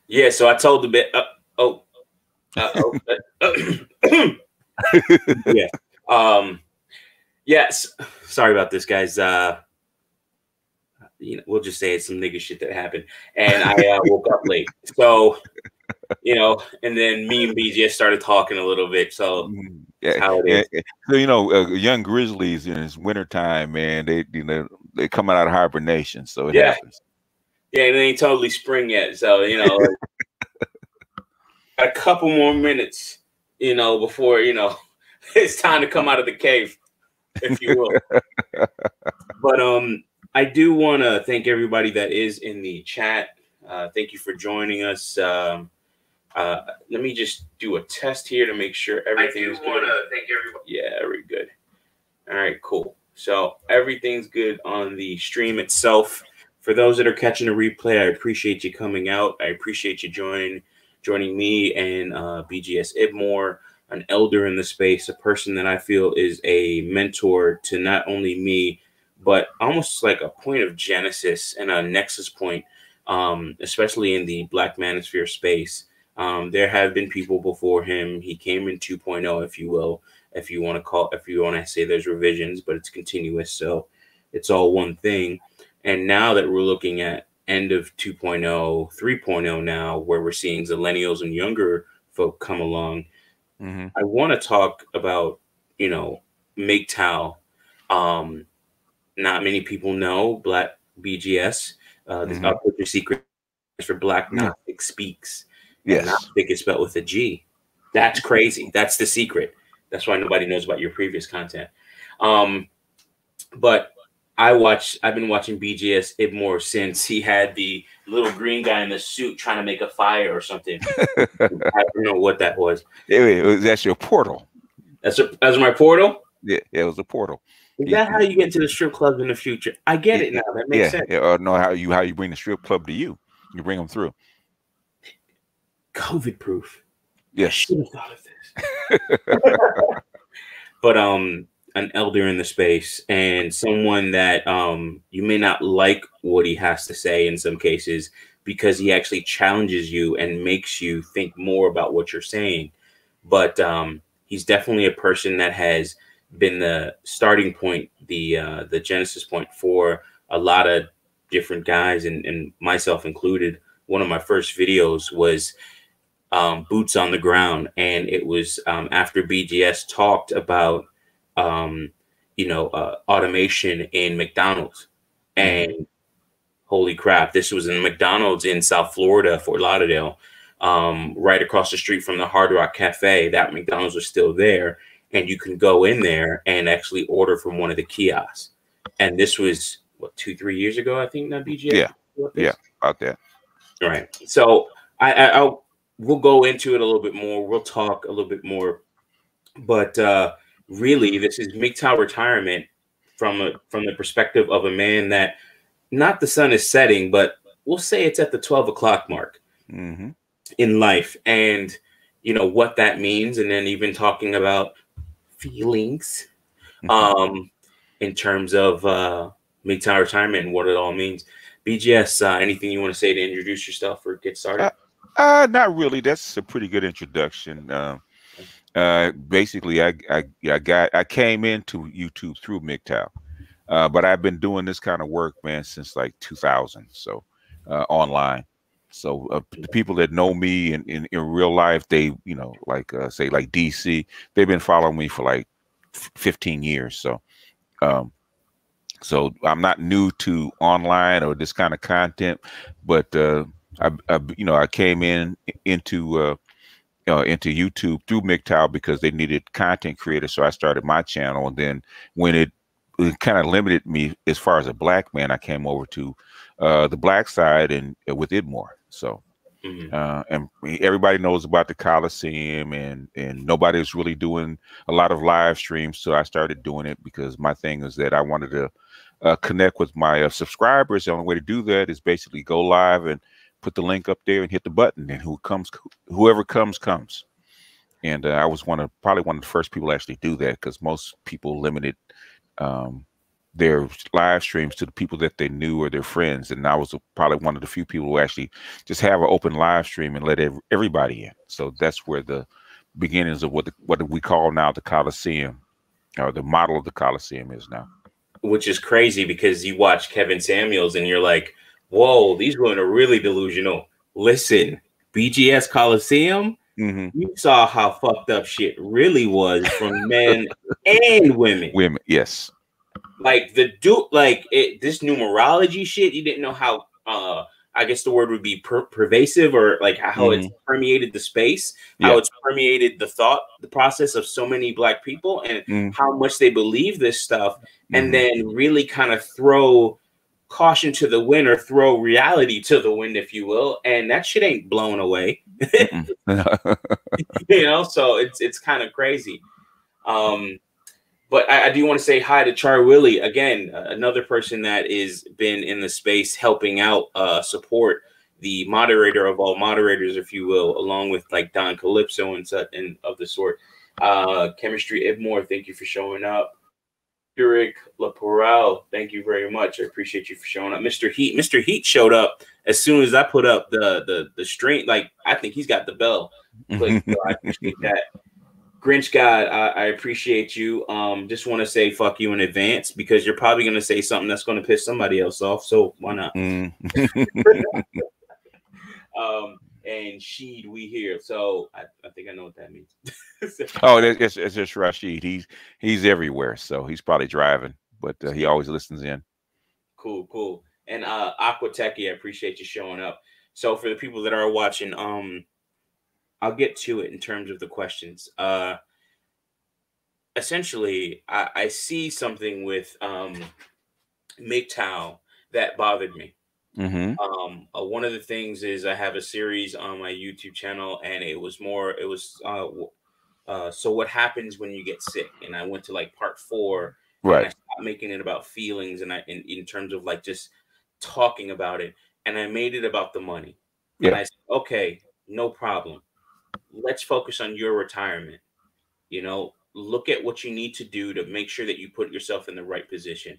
Yeah, so I told the bit. Oh, yeah. Yes. Sorry about this, guys. We'll just say it's some nigga shit that happened, and I woke up late. So, and then me and BGS started talking a little bit. So that's Yeah, how it yeah, is. yeah. So young grizzlies in it's wintertime, man. They coming out of hibernation, so it Yeah, happens. yeah, and it ain't totally spring yet. So a couple more minutes, before it's time to come out of the cave, if you will. But I do want to thank everybody that is in the chat. Thank you for joining us. Let me just do a test here to make sure everything is good. Thank everybody. Yeah, very good. All right, cool. So everything's good on the stream itself. For those that are catching a replay, I appreciate you coming out. I appreciate you joining me and BGS IBMOR, an elder in the space, a person that I feel is a mentor to not only me, but almost like a point of genesis and a nexus point, especially in the Black manosphere space. There have been people before him. He came in 2.0, if you will, if you want to say there's revisions, but it's continuous. So it's all one thing. And now that we're looking at end of 2.0, 3.0 now, where we're seeing millennials and younger folk come along, I want to talk about, MGTOW. Not many people know Black BGS. This I'll put your secret for Black Gnostic Speaks. And Yes. Gnostic is spelled with a G. That's crazy. That's the secret. That's why nobody knows about your previous content. But I've been watching BGS IBMOR since he had the little green guy in the suit trying to make a fire or something. I don't know what that was. That's your portal. That's my portal? Yeah, it was a portal. Is that how you get into the strip clubs in the future? I get it now. That makes sense. Or know how you bring the strip club to you. You bring them through. COVID proof. Yes. I should have thought of this. But an elder in the space and someone that you may not like what he has to say in some cases because he actually challenges you and makes you think more about what you're saying. But he's definitely a person that has been the starting point, the genesis point for a lot of different guys and myself included. One of my first videos was boots on the ground, and it was after BGS talked about automation in McDonald's, and holy crap, this was in McDonald's in South Florida, Fort Lauderdale, right across the street from the Hard Rock Cafe. That McDonald's was still there, and you can go in there and actually order from one of the kiosks. And this was what, 2-3 years ago, I think. Now BGS, yeah, about that. All right, so we'll go into it a little bit more. We'll talk a little bit more, but really, this is MGTOW Retirement from the perspective of a man that not the sun is setting, but we'll say it's at the 12 o'clock mark in life, and what that means, and then even talking about feelings, in terms of MGTOW Retirement and what it all means. BGS, anything you want to say to introduce yourself or get started? Not really. That's a pretty good introduction. Basically, I came into YouTube through MGTOW, but I've been doing this kind of work, man, since like 2000. So online. So the people that know me in real life, they say like DC, they've been following me for like 15 years. So so I'm not new to online or this kind of content, but I came into YouTube through MGTOW because they needed content creators. So I started my channel, and then when it kind of limited me as far as a Black man, I came over to the Black side and with IBMOR. So and everybody knows about the Coliseum, and nobody was really doing a lot of live streams. So I started doing it because my thing is that I wanted to connect with my subscribers. The only way to do that is basically go live and put the link up there and hit the button, and whoever comes. And I was probably one of the first people to actually do that, because most people limited their live streams to the people that they knew or their friends. And I was probably one of the few people who actually just have an open live stream and let everybody in. So that's where the beginnings of what we call now the Coliseum, or the model of the Coliseum, is now. Which is crazy because you watch Kevin Samuels and you're like, whoa, these women are really delusional. Listen, BGS Coliseum, you saw how fucked up shit really was from men and women. Women, yes. Like this numerology shit, you didn't know how, I guess the word would be pervasive, or like how it's permeated the space, how it's permeated the thought, the process of so many Black people, and how much they believe this stuff, and then really kind of throw caution to the wind, or throw reality to the wind, if you will, and that shit ain't blown away. You know, so it's kind of crazy. But I do want to say hi to Char Willie again, another person that is been in the space helping out, support the moderator of all moderators, if you will, along with like Don Calypso and such and of the sort. Chemistry IBMOR, thank you for showing up. Eric Laporel, thank you very much. I appreciate you for showing up. Mr. Heat showed up as soon as I put up the stream. Like, I think he's got the bell. Click, so I appreciate that. Grinch God, I appreciate you. Just want to say fuck you in advance, because you're probably going to say something that's going to piss somebody else off. So why not? And Sheed, we here. So I think I know what that means. Oh, it's just Rashid. He's everywhere. So he's probably driving, but he always listens in. Cool. And Aqua Techie, I appreciate you showing up. So for the people that are watching, I'll get to it in terms of the questions. Essentially, I see something with MGTOW that bothered me. One of the things is I have a series on my YouTube channel, and so what happens when you get sick? And I went to like part 4, right? And I stopped making it about feelings, and in terms of like just talking about it, and I made it about the money. Yeah. And I said, okay, no problem. Let's focus on your retirement. You know, look at what you need to do to make sure that you put yourself in the right position.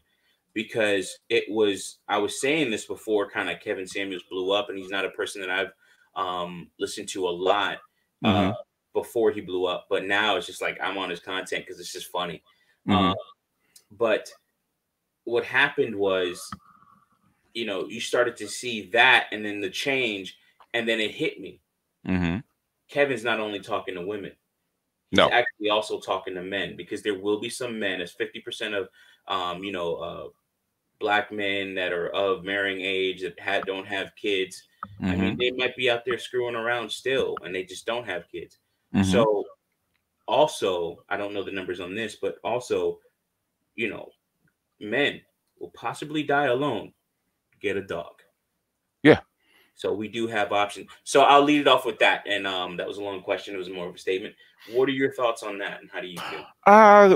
Because I was saying this before kind of Kevin Samuels blew up, and he's not a person that I've listened to a lot before he blew up. But now it's just like I'm on his content because it's just funny. But what happened was, you know, you started to see that, and then the change, and then it hit me. Kevin's not only talking to women, he's actually also talking to men, because there will be some men, as 50% of Black men that are of marrying age that don't have kids. I mean, they might be out there screwing around still, and they just don't have kids. So also, I don't know the numbers on this, but also, you know, men will possibly die alone. Get a dog. Yeah. So we do have options. So I'll lead it off with that. And that was a long question. It was more of a statement. What are your thoughts on that, and how do you feel?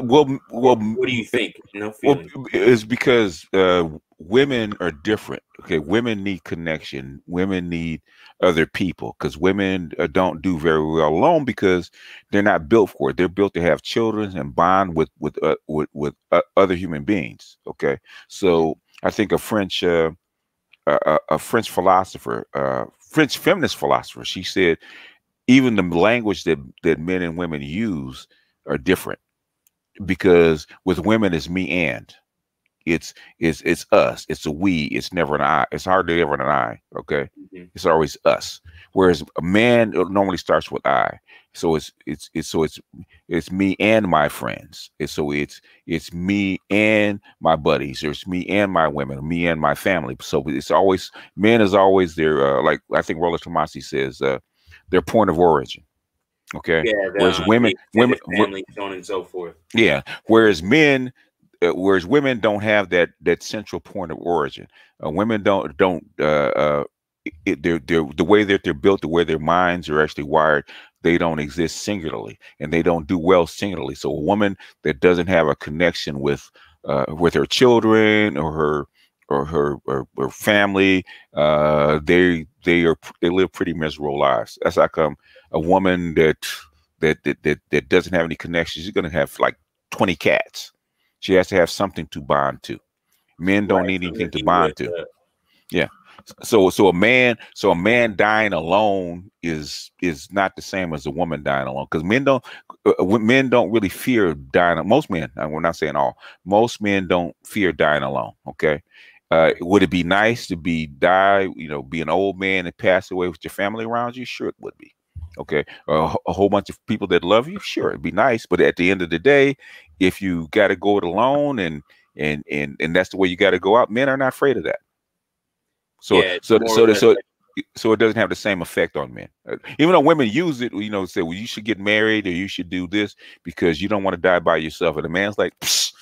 Well, what do you think? No feeling. Well, it's because women are different. Okay, women need connection. Women need other people, because women don't do very well alone, because they're not built for it. They're built to have children and bond with other human beings. Okay, so I think a French philosopher, French feminist philosopher, she said, even the language that men and women use are different, because with women it's me and it's us, it's a we, it's never an I, it's hardly ever an I. Okay, it's always us. Whereas a man, it normally starts with I. So it's me and my friends. It's me and my buddies, or it's me and my women, me and my family. So it's always, men is always their like I think Roland Tomasi says, their point of origin. Okay. Yeah. Whereas women, family, so on and so forth. Yeah. Whereas women don't have that central point of origin. Women don't the way that they're built, the way their minds are actually wired, they don't exist singularly, and they don't do well singularly. So a woman that doesn't have a connection with her children or her family, they live pretty miserable lives. That's how come a woman that doesn't have any connections, she's going to have like 20 cats. She has to have something to bond to. Men don't Right. need So anything to maybe bond with to. Yeah. So a man dying alone is not the same as a woman dying alone, because men don't really fear dying. Most men, and we're not saying all, most men don't fear dying alone. Okay. right. Would it be nice to be an old man and pass away with your family around you? Sure, it would be. Okay. A whole bunch of people that love you? Sure, it'd be nice. But at the end of the day, if you got to go it alone and that's the way you got to go out, men are not afraid of that. So Yeah, it's so more or so less so like, so it doesn't have the same effect on men. Even though women use it, say, well, you should get married or you should do this because you don't want to die by yourself. And the man's like, psst,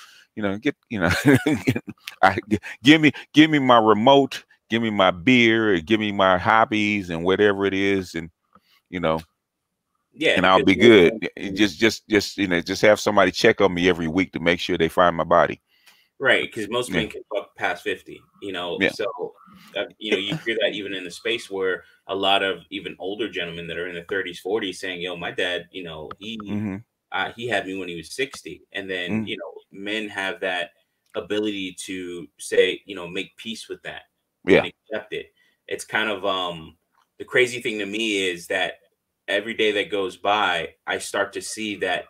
I, give me my remote, give me my beer, or give me my hobbies and whatever it is, and you know, yeah, and I'll because be most good. men can, Just have somebody check on me every week to make sure they find my body. right, because most Yeah, men can fuck past 50, yeah. so you hear that even in the space where a lot of even older gentlemen that are in their 30s, 40s saying, yo, my dad, Mm-hmm. he had me when he was 60. And then, Mm-hmm. men have that ability to say, make peace with that and Yeah. accept it. It's kind of the crazy thing to me is that every day that goes by, I start to see that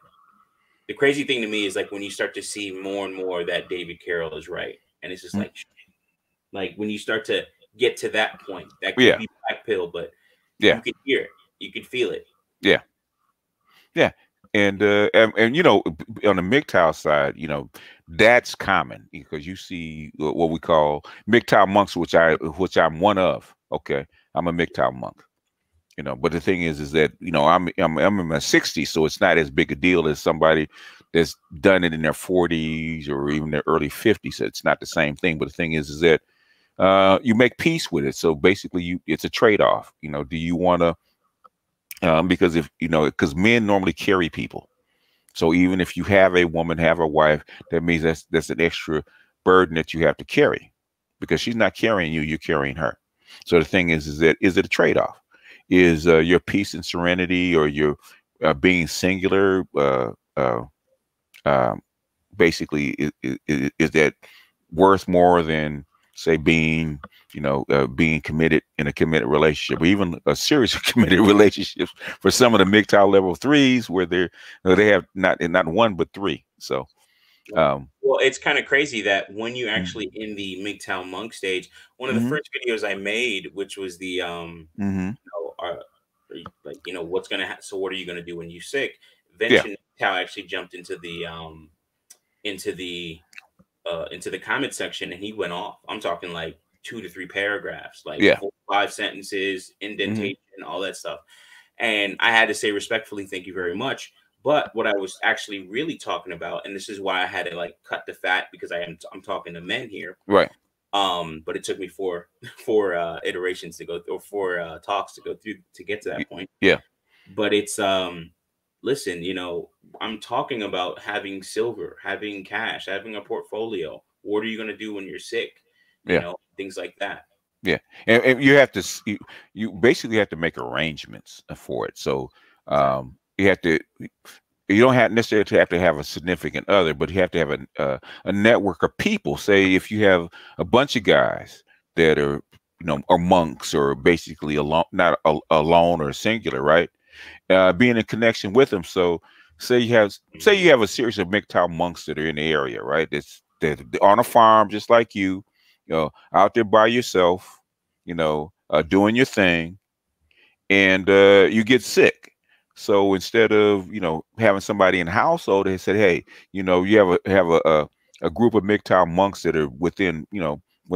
the crazy thing to me is like when you start to see more and more that David Carroll is right. And it's just Mm-hmm. like when you start to get to that point, that could Yeah. be black pill, but Yeah. you can hear it, you can feel it. Yeah. Yeah. And on the MGTOW side, that's common because you see what we call MGTOW monks, which I'm one of. Okay. I'm a MGTOW monk. But the thing is that, I'm in my 60s, so it's not as big a deal as somebody that's done it in their 40s or even their early 50s. It's not the same thing. But the thing is that you make peace with it. So basically it's a trade-off. Do you want to because because men normally carry people. So even if you have a woman, have a wife, that means that's an extra burden that you have to carry, because she's not carrying you, you're carrying her. So the thing is it a trade-off? Is your peace and serenity, or your being singular, uh, basically, is that worth more than, say, being committed in a committed relationship, or even a series of committed relationships for some of the MGTOW level 3s, where they have not one but three. So Well, it's kind of crazy that when you mm-hmm. actually in the MGTOW monk stage, one of the Mm-hmm. first videos I made, which was the Mm-hmm. what's gonna so what are you gonna do when you're sick? Yeah. Venture MGTOW actually jumped into the into the comment section, and he went off. I'm talking like 2 to 3 paragraphs, like Yeah. 4 5 sentences, Mm-hmm. indentation, all that stuff. And I had to say respectfully, thank you very much. But what I was actually really talking about, and this is why I had to like cut the fat, because I'm talking to men here. Right. But it took me four iterations to go through, or four talks to go through to get to that point. Yeah. But it's listen, I'm talking about having silver, having cash, having a portfolio. What are you going to do when you're sick? Yeah. Things like that. Yeah. And you have to you basically have to make arrangements for it. So Exactly. you don't have necessarily to have a significant other, but you have to have a network of people. Say if you have a bunch of guys that are monks, or basically alone, not alone or singular, right? Being in connection with them. So say Mhm. you have a series of MGTOW monks that are in the area, right? They're on a farm just like out there by yourself, doing your thing, and you get sick. So instead of having somebody in the household, they said, hey, you have a group of MGTOW monks that are within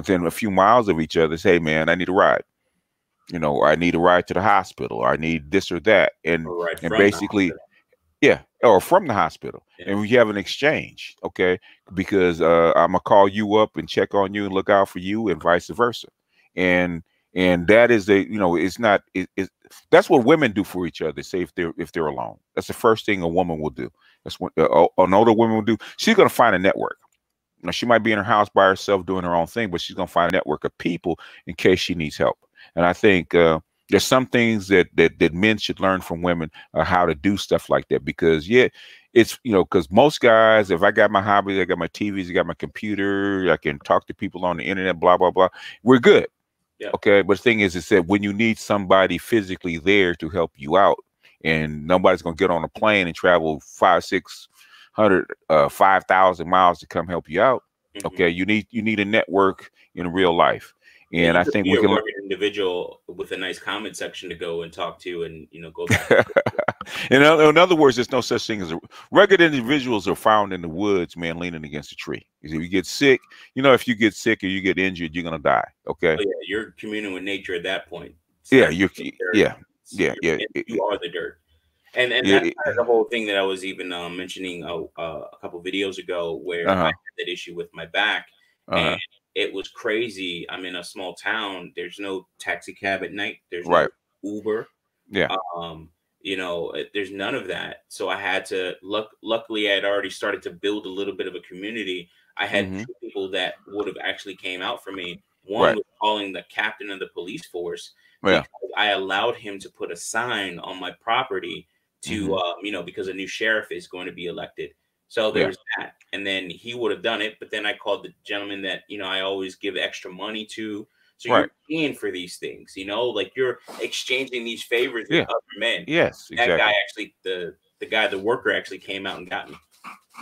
a few miles of each other. Say, hey man, I need a ride. I need a ride to the hospital, or I need this or that, and Or right and from the basically, hospital. yeah, or from the hospital, Yeah. and we have an exchange, okay? Because I'm gonna call you up and check on you and look out for you, and vice versa, and that is it's not that's what women do for each other. Say if they're alone, that's the first thing a woman will do. That's what an older woman will do. She's gonna find a network. Now, she might be in her house by herself doing her own thing, but she's gonna find a network of people in case she needs help. And I think there's some things that men should learn from women, how to do stuff like that. Because yeah, it's, you know, because most guys, if I got my hobbies, I got my TVs, I got my computer, I can talk to people on the internet, blah, blah, blah. We're good. Yeah. Okay. But the thing is that when you need somebody physically there to help you out, and nobody's going to get on a plane and travel 5,000 miles to come help you out. Okay. You need a network in real life. Yeah, And you I could think be we a can. rugged individual with a nice comment section to go and talk to, and go back. In other words, there's no such thing as rugged individuals are found in the woods, man, leaning against a tree. If you get sick, if you get sick or you get injured, you're gonna die. Okay. Oh, yeah, you're communing with nature at that point. Yeah, You are the dirt. And that's kind of the whole thing that I was even mentioning a couple videos ago, where I had that issue with my back, and it was crazy. I'm in a small town. There's no taxi cab at night. There's no Uber. Yeah. There's none of that. So I had to luckily I had already started to build a little bit of a community. I had two people that would have actually came out for me. One was calling the captain of the police force because I allowed him to put a sign on my property to because a new sheriff is going to be elected. So there was that. And then he would have done it, but then I called the gentleman that I always give extra money to. So you're paying for these things, like you're exchanging these favors with other men. Yes, exactly. That guy actually, the worker actually came out and got me.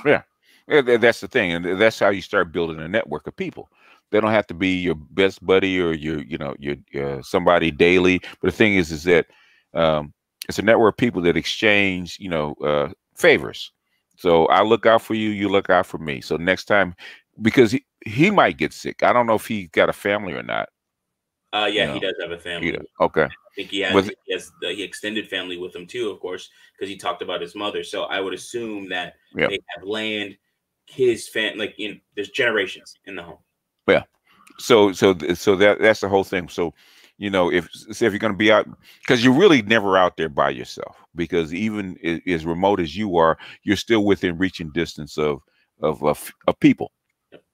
Yeah, that's the thing, and that's how you start building a network of people. They don't have to be your best buddy or your somebody daily. But the thing is that it's a network of people that exchange, favors. So I look out for you, you look out for me. So next time, because he might get sick. I don't know if he got a family or not. Yeah, he does have a family. Okay. I think he has the extended family with him too, of course, because he talked about his mother. So I would assume that they have land, his family, there's generations in the home. Yeah. So that's the whole thing. So, if you're going to be out, because you're really never out there by yourself, because even as remote as you are, you're still within reaching distance of people.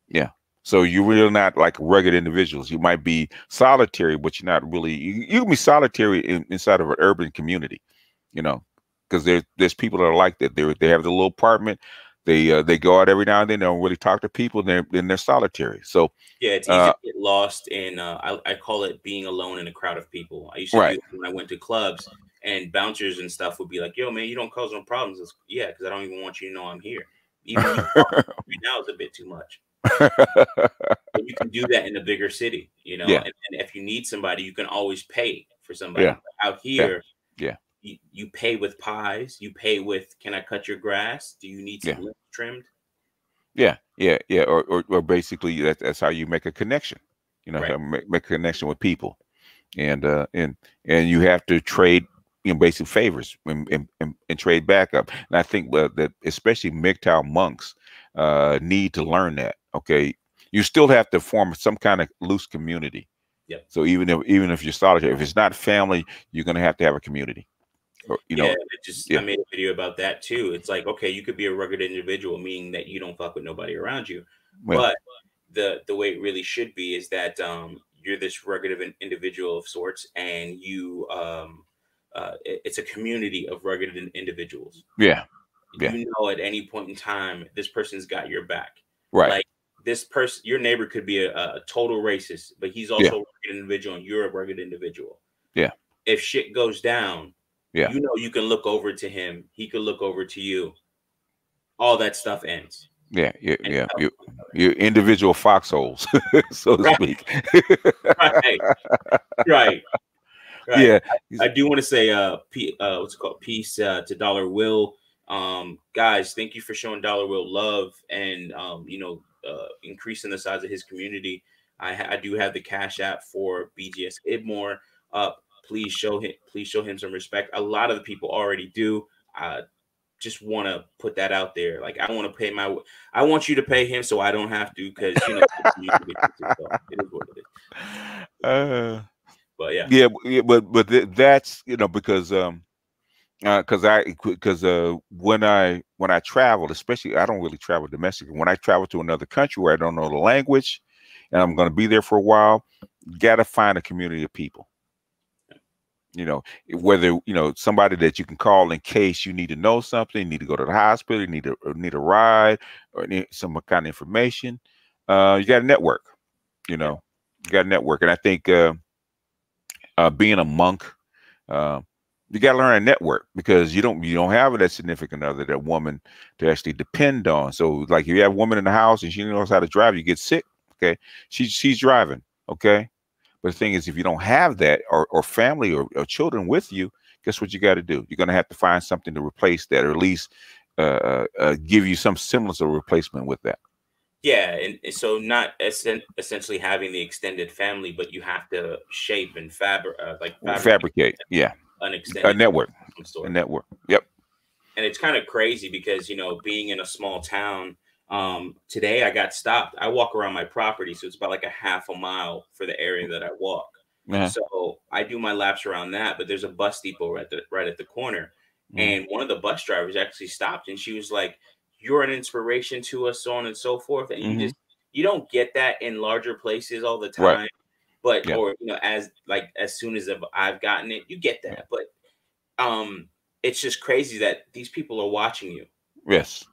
Yeah. So you're really not like rugged individuals. You might be solitary, but you're not really. You can be solitary inside of an urban community, because there's people that are like that. They have the little apartment. They go out every now and then. They don't really talk to people. Then they're solitary. So yeah, it's easy to get lost in. I call it being alone in a crowd of people. I used to do it when I went to clubs, and bouncers and stuff would be like, "Yo, man, you don't cause no problems." Yeah, because I don't even want you to know I'm here. Even you right now is a bit too much. But you can do that in a bigger city, and if you need somebody, you can always pay for somebody. Out here, you pay with pies. You pay with, can I cut your grass? Do you need some limbs trimmed? Yeah. Or basically that's how you make a connection. Make a connection with people, and you have to trade basic favors and trade back up. And I think that especially MGTOW monks need to learn that. Okay, you still have to form some kind of loose community. Yep. So even if you're solitary, if it's not family, you're going to have a community. Or, I made a video about that too. It's like, okay, you could be a rugged individual, meaning that you don't fuck with nobody around you. But the way it really should be is that you're this rugged individual of sorts, and you it's a community of rugged individuals. Yeah. At any point in time, this person's got your back. Right. Like this person, your neighbor could be a total racist, but he's also a rugged individual, and you're a rugged individual. Yeah. If shit goes down, you can look over to him. He could look over to you. All that stuff ends. Yeah. Your individual foxholes, so to speak. Right. Yeah. I do want to say, what's it called? Peace to Dollar Will. Guys, thank you for showing Dollar Will love and increasing the size of his community. I do have the Cash App for BGS IBMOR. Please show him some respect. A lot of the people already do. Just want to put that out there. Like, I want you to pay him so I don't have to, because it is what it is. But but that's because when I travel, especially, I don't really travel domestically. When I travel to another country where I don't know the language and I'm going to be there for a while, got to find a community of people. You know, whether, you know, somebody that you can call in case you need to know something, need to go to the hospital, you need a ride, or need some kind of information. You got a network. You Yeah. know, you got a network, and I think being a monk, uh, you got to learn a network, because you don't have that significant other, that woman to actually depend on. So, like, if you have a woman in the house and she knows how to drive, you get sick. Okay, she's driving. Okay. But the thing is, if you don't have that, or family, or children with you, guess what you got to do? You're going to have to find something to replace that, or at least give you some semblance of replacement with that. Yeah, and so not essentially having the extended family, but you have to shape and fabricate Fabricate, yeah, an a extended network, family of some a sort. network. Yep. And it's kind of crazy because, you know, being in a small town, today I got stopped. I walk around my property, so it's about like a half a mile for the area that I walk. Uh-huh. So I do my laps around that, but there's a bus depot right at the corner. Mhm. And one of the bus drivers actually stopped, and she was like, "You're an inspiration to us," so on and so forth. And Mhm. you don't get that in larger places all the Right. time. But, Yeah. or, you know, as soon as I've gotten it, you get Yeah. that. But it's just crazy that these people are watching you. Yes.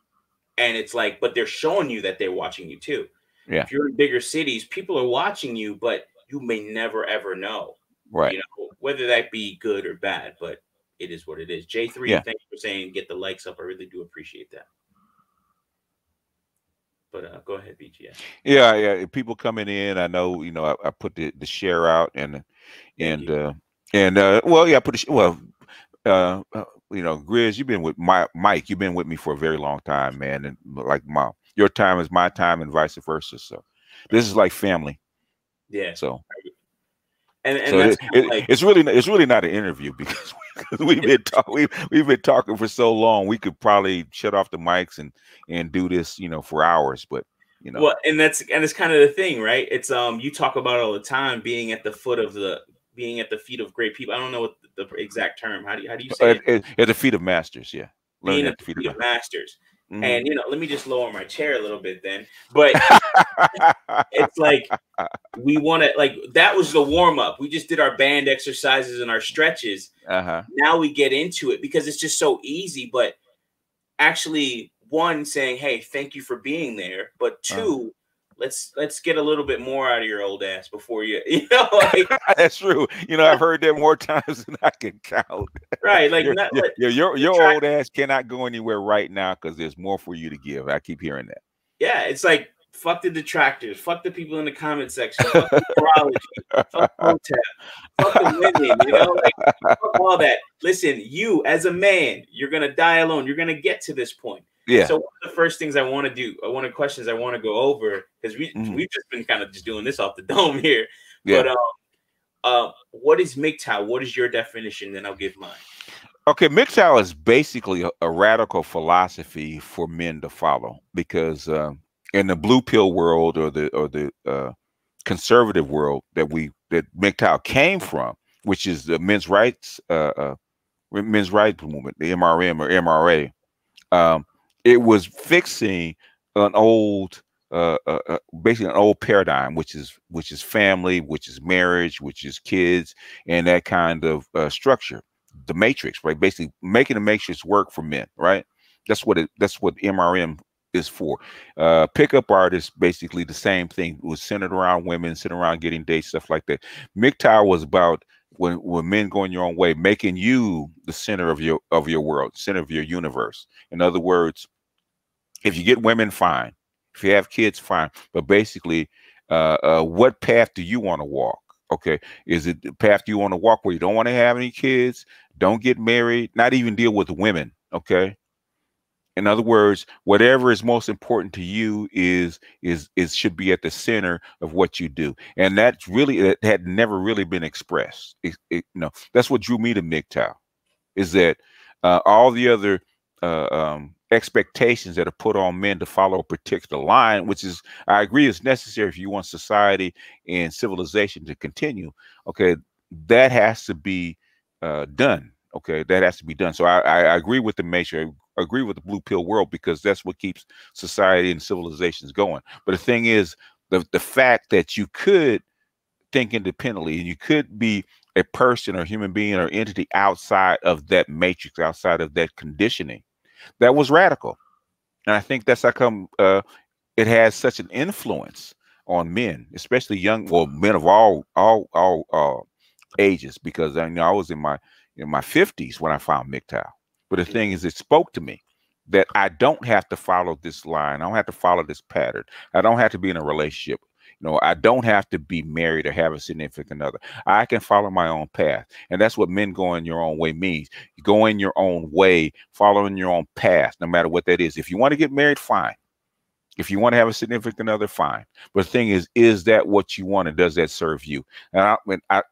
And it's like, but they're showing you that they're watching you too. Yeah. If you're in bigger cities, people are watching you, but you may never ever know, Right. you know, whether that be good or bad, but it is what it is. J3, Yeah. thanks for saying get the likes up. I really do appreciate that. But go ahead, BGS. Yeah. Yeah. People coming in, I know. You know, I put the share out, Thank you. and well, yeah, I put you know, Grizz, you've been with Mike. You've been with me for a very long time, man, and like your time is my time, and vice versa. So this is like family. Yeah. So And so that's kind of like, it's really not an interview, because we've been talking for so long. We could probably shut off the mics and do this, you know, for hours. But you know, well, and it's kind of the thing, right? It's you talk about all the time being at the feet of great people. I don't know what the exact term. How do you say it? at the feet of masters, yeah, Being learning at at the the feet of feet of masters. masters. Hmm. And, you know, let me just lower my chair a little bit then. But it's like we want to, like, that was the warm up. We just did our band exercises and our stretches. Uh-huh. Now we get into it because it's just so easy. But actually, one, saying, "Hey, thank you for being there," but two, let's get a little bit more out of your old ass before you know, like, That's true. You know, I've heard that more times than I can count. right, like, not let Your try. old ass cannot go anywhere right now, because there's more for you to give. I keep hearing Yeah, it's like, fuck the detractors, fuck the people in the comment section, fuck the numerology, fuck Hotep, fuck the women, you know, like, fuck all that. Listen, you as a man, you're gonna die alone. You're gonna get to this point. Yeah. So one of the first things I want to do, one of the questions I want to go over, because Mhm. we've just been kind of just doing this off the dome here. Yeah. But what is MGTOW? What is your definition? Then I'll give mine. Okay, MGTOW is basically a radical philosophy for men to follow, because in the blue pill world, or the conservative world that MGTOW came from, which is the men's rights movement, the MRM or MRA. Um, it was fixing an old, basically an old paradigm, which is family, which is marriage, which is kids, and that kind of structure. The matrix, right? Basically making the matrix work for men, right? That's what MRM is for. Pickup artists, basically the same thing. It was centered around women, centered around getting dates, stuff like that. MGTOW was about when men going your own way, making you the center of your world, center of your universe. In other words, if you get women, fine. If you have kids, fine. But basically, what path do you want to walk? Okay, is it the path you want to walk where you don't want to have any kids, don't get married, not even deal with women? Okay. In other words, whatever is most important to you is should be at the center of what you do, and that's really, that had never really been expressed. That's what drew me to MGTOW, is that all the other expectations that are put on men to follow a particular line, which is, I agree, is necessary if you want society and civilization to continue. Okay, that has to be done. Okay, that has to be done. So I agree with the matrix. I agree with the blue pill world, because that's what keeps society and civilizations going. But the thing is, the fact that you could think independently, and you could be a person or human being or entity outside of that matrix, outside of that conditioning. That was radical. And I think that's how come it has such an influence on men, especially young, well, men of all ages, because I know I was in my 50s when I found MGTOW. But the thing is, it spoke to me that I don't have to follow this line. I don't have to follow this pattern. I don't have to be in a relationship. You know, I don't have to be married or have a significant other. I can follow my own path. And that's what men going your own way means. Going your own way, following your own path, no matter what that is. If you want to get married, fine. If you want to have a significant other, fine. But the thing is that what you want, and does that serve you? And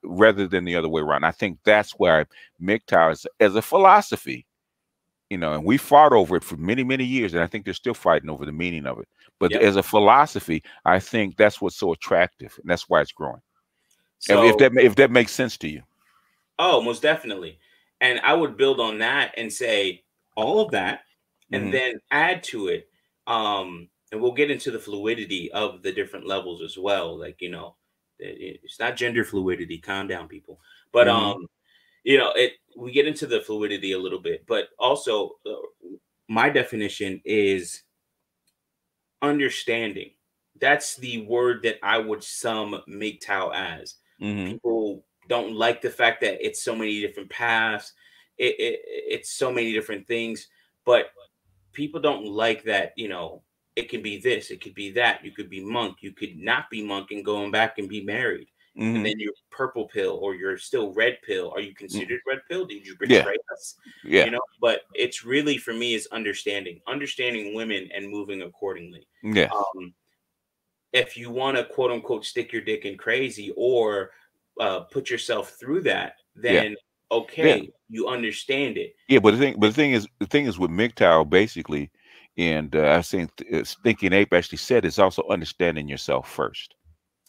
rather than the other way around, I think that's why MGTOW is, as a philosophy, you know, and we fought over it for many, many years, and I think they're still fighting over the meaning of it. But Yep. as a philosophy, I think that's what's so attractive, and that's why it's growing. So if that makes sense to you. Oh, most definitely. And I would build on that and say all of that, and then add to it. And we'll get into the fluidity of the different levels as well. Like, you know, it's not gender fluidity. Calm down, people. But you know, we get into the fluidity a little bit, but also my definition is understanding. That's the word that I would sum MGTOW as. People don't like the fact that it's so many different paths. It's so many different things, but people don't like that. You know, it can be this, it could be that. You could be monk, you could not be monk and going back and be married. And then you're purple pill, or you're still red pill. Are you considered red pill? Did you betray us? Yeah. You know, but it's really, for me, is understanding women and moving accordingly. Yes. If you want to quote unquote stick your dick in crazy, or put yourself through that, then okay, you understand it. Yeah, but the thing is with MGTOW basically, and I've seen Thinking Ape actually said, it's also understanding yourself first.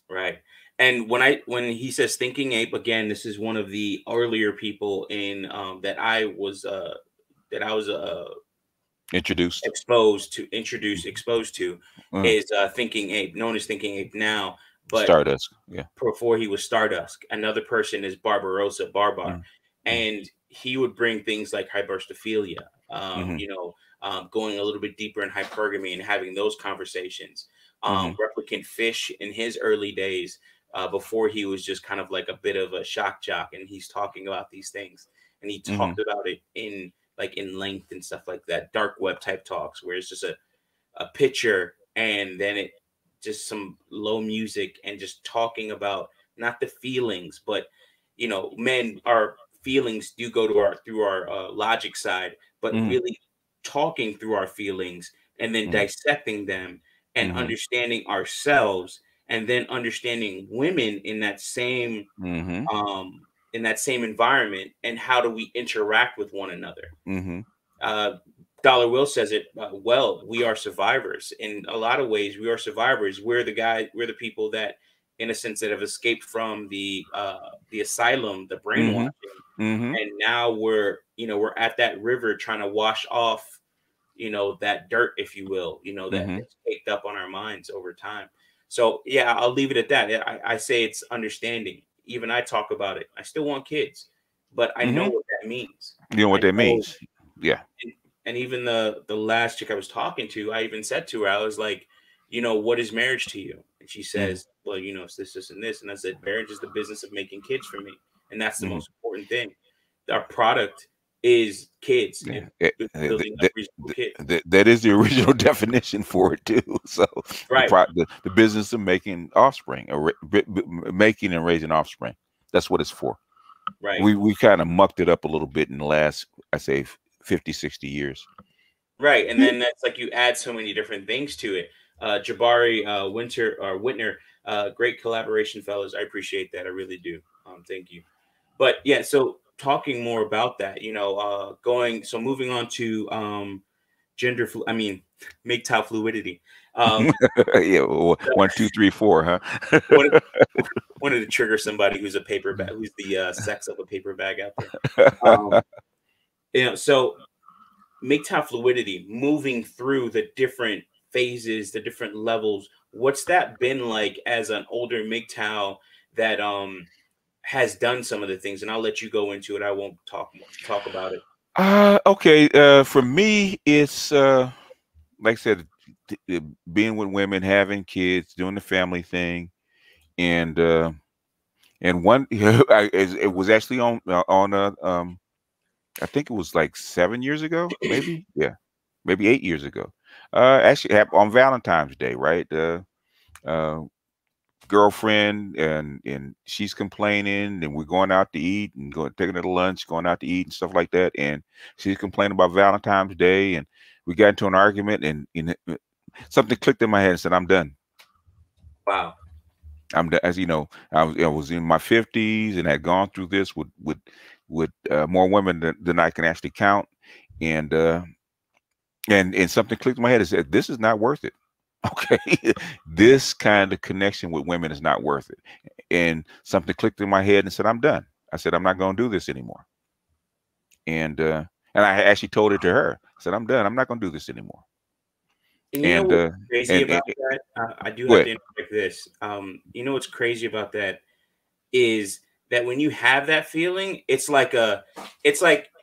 Right. And when he says thinking ape, again, this is one of the earlier people in that I was Introduced. exposed to is Thinking Ape, known as Thinking Ape now, but Stardust. Yeah. before he was Stardust. Another person is Barbarossa Barbar, and he would bring things like hyperstophilia, you know, going a little bit deeper in hypergamy and having those conversations. Replicant Fish in his early days, before he was just kind of like a bit of a shock jock, and he's talking about these things, and he talked about it in length and stuff like that, dark web type talks, where it's just a picture and then it just some low music and just talking about not the feelings, but you know, men, our feelings do go to through our logic side, but really talking through our feelings and then dissecting them and understanding ourselves, and then understanding women in that same environment, and how do we interact with one another. Dollar Will says it well. We are survivors in a lot of ways. We are survivors. We're the people that, in a sense, that have escaped from the asylum, the brainwashing, and now we're at that river trying to wash off, you know, that dirt, if you will, you know, that's caked up on our minds over time. So yeah, I'll leave it at that. I say it's understanding. Even I talk about it. I still want kids, but I know what that means. You know what that means? Yeah. And even the last chick I was talking to, I even said to her, I was like, you know, what is marriage to you? And she says, well, you know, it's this, and this. And I said, marriage is the business of making kids for me. And that's the most important thing. Our product is kids. Yeah. Building up reasonable kids. That is the original definition for it too. So right. the business of making offspring, or making and raising offspring. That's what it's for. Right. We kind of mucked it up a little bit in the last, I say, 50, 60 years. Right. And then that's like, you add so many different things to it. Jabari Whitner, great collaboration, fellas. I appreciate that. I really do. Thank you. But yeah, so talking more about that, you know, moving on to MGTOW fluidity. Yeah, 1, 2, 3, 4, huh? wanted to trigger somebody who's a paper bag, who's the sex of a paper bag out there. You know, so MGTOW fluidity, moving through the different phases, the different levels. What's that been like as an older MGTOW that has done some of the things, and I'll let you go into it. I won't talk about it. Okay. For me, it's like I said, being with women, having kids, doing the family thing, and one, it was actually on I think it was like 7 years ago, maybe, yeah, maybe 8 years ago. Actually, on Valentine's Day, right? Uh, Girlfriend, and she's complaining, and we're going out to eat and taking her to lunch, going out to eat and stuff like that, and she's complaining about Valentine's Day, and we got into an argument, and something clicked in my head and said, I'm done. Wow. As you know, I was in my 50s and had gone through this with more women than I can actually count, and something clicked in my head and said, this is not worth it. Okay, this kind of connection with women is not worth it. And something clicked in my head and said, I'm done. I said, I'm not going to do this anymore. And I actually told it to her. I said, I'm done. I'm not going to do this anymore. And you know what's crazy about that? I do have to interject this. You know what's crazy about that is that when you have that feeling, it's like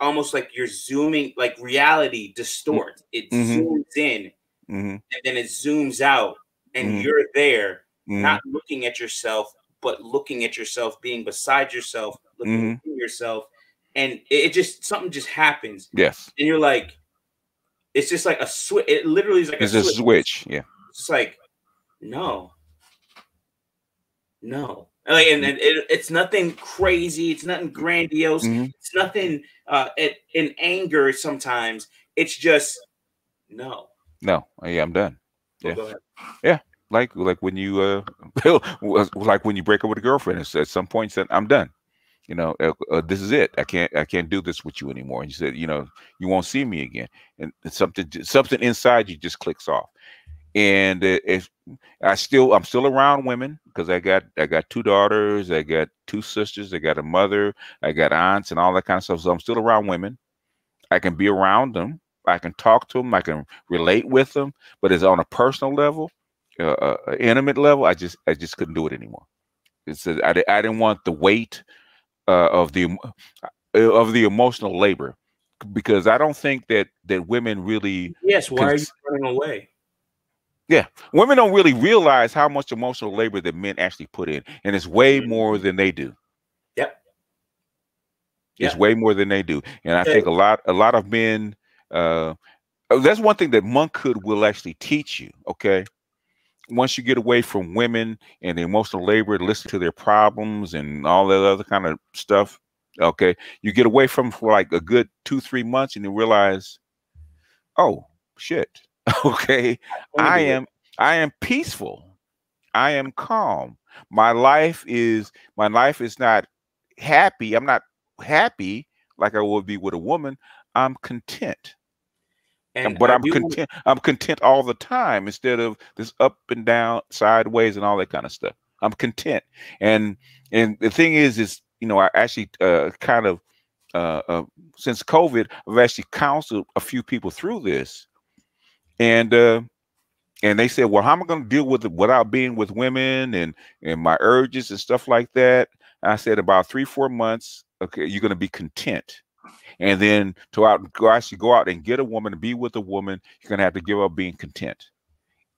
almost like you're zooming, like reality distorts. It zooms in, and then it zooms out, and you're there, not looking at yourself, but looking at yourself, being beside yourself, looking at yourself, and it just something just happens. Yes. And you're like, it's just like a switch. It literally is like it's a switch. Yeah. It's just like, no. Like, and it's nothing crazy. It's nothing grandiose. It's nothing in anger sometimes. It's just no. Yeah, I'm done. Yeah. Go ahead. Yeah. Like when you like when you break up with a girlfriend, at some point said, I'm done. You know, this is it. I can't do this with you anymore. And you said, you know, you won't see me again. And something inside you just clicks off. And I'm still around women because I got 2 daughters, I got 2 sisters, I got a mother, I got aunts and all that kind of stuff. So I'm still around women. I can be around them. I can talk to them. I can relate with them. But it's on a personal level, intimate level. I just couldn't do it anymore. I didn't want the weight of the emotional labor, because I don't think that women really. Yes. Why are you running away? Yeah, women don't really realize how much emotional labor that men actually put in, and it's way more than they do. Yep. It's way more than they do, and I think a lot of men. That's one thing that monkhood will actually teach you. Okay, once you get away from women and the emotional labor, to listen to their problems and all that other kind of stuff. Okay, you get away from for like a good 2-3 months, and you realize, oh shit. Okay, I am peaceful. I am calm. My life is not happy. I'm not happy like I would be with a woman. I'm content. But I'm content. I'm content all the time instead of this up and down, sideways, and all that kind of stuff. I'm content. And the thing is, you know, I actually kind of since COVID, I've actually counseled a few people through this, and they said, well, how am I going to deal with it without being with women and my urges and stuff like that? I said, about 3-4 months, okay, you're going to be content. And then go out and get a woman, to be with a woman, you're going to have to give up being content.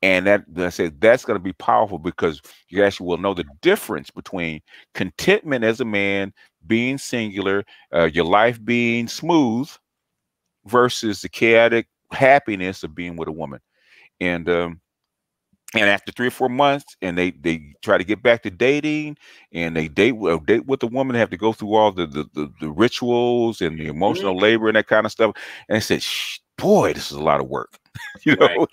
And I said, that's going to be powerful, because you actually will know the difference between contentment as a man, being singular, your life being smooth, versus the chaotic happiness of being with a woman. And after 3 or 4 months, and they try to get back to dating, and they date with the woman, have to go through all the rituals and the emotional labor and that kind of stuff. And I said, boy, this is a lot of work, you know,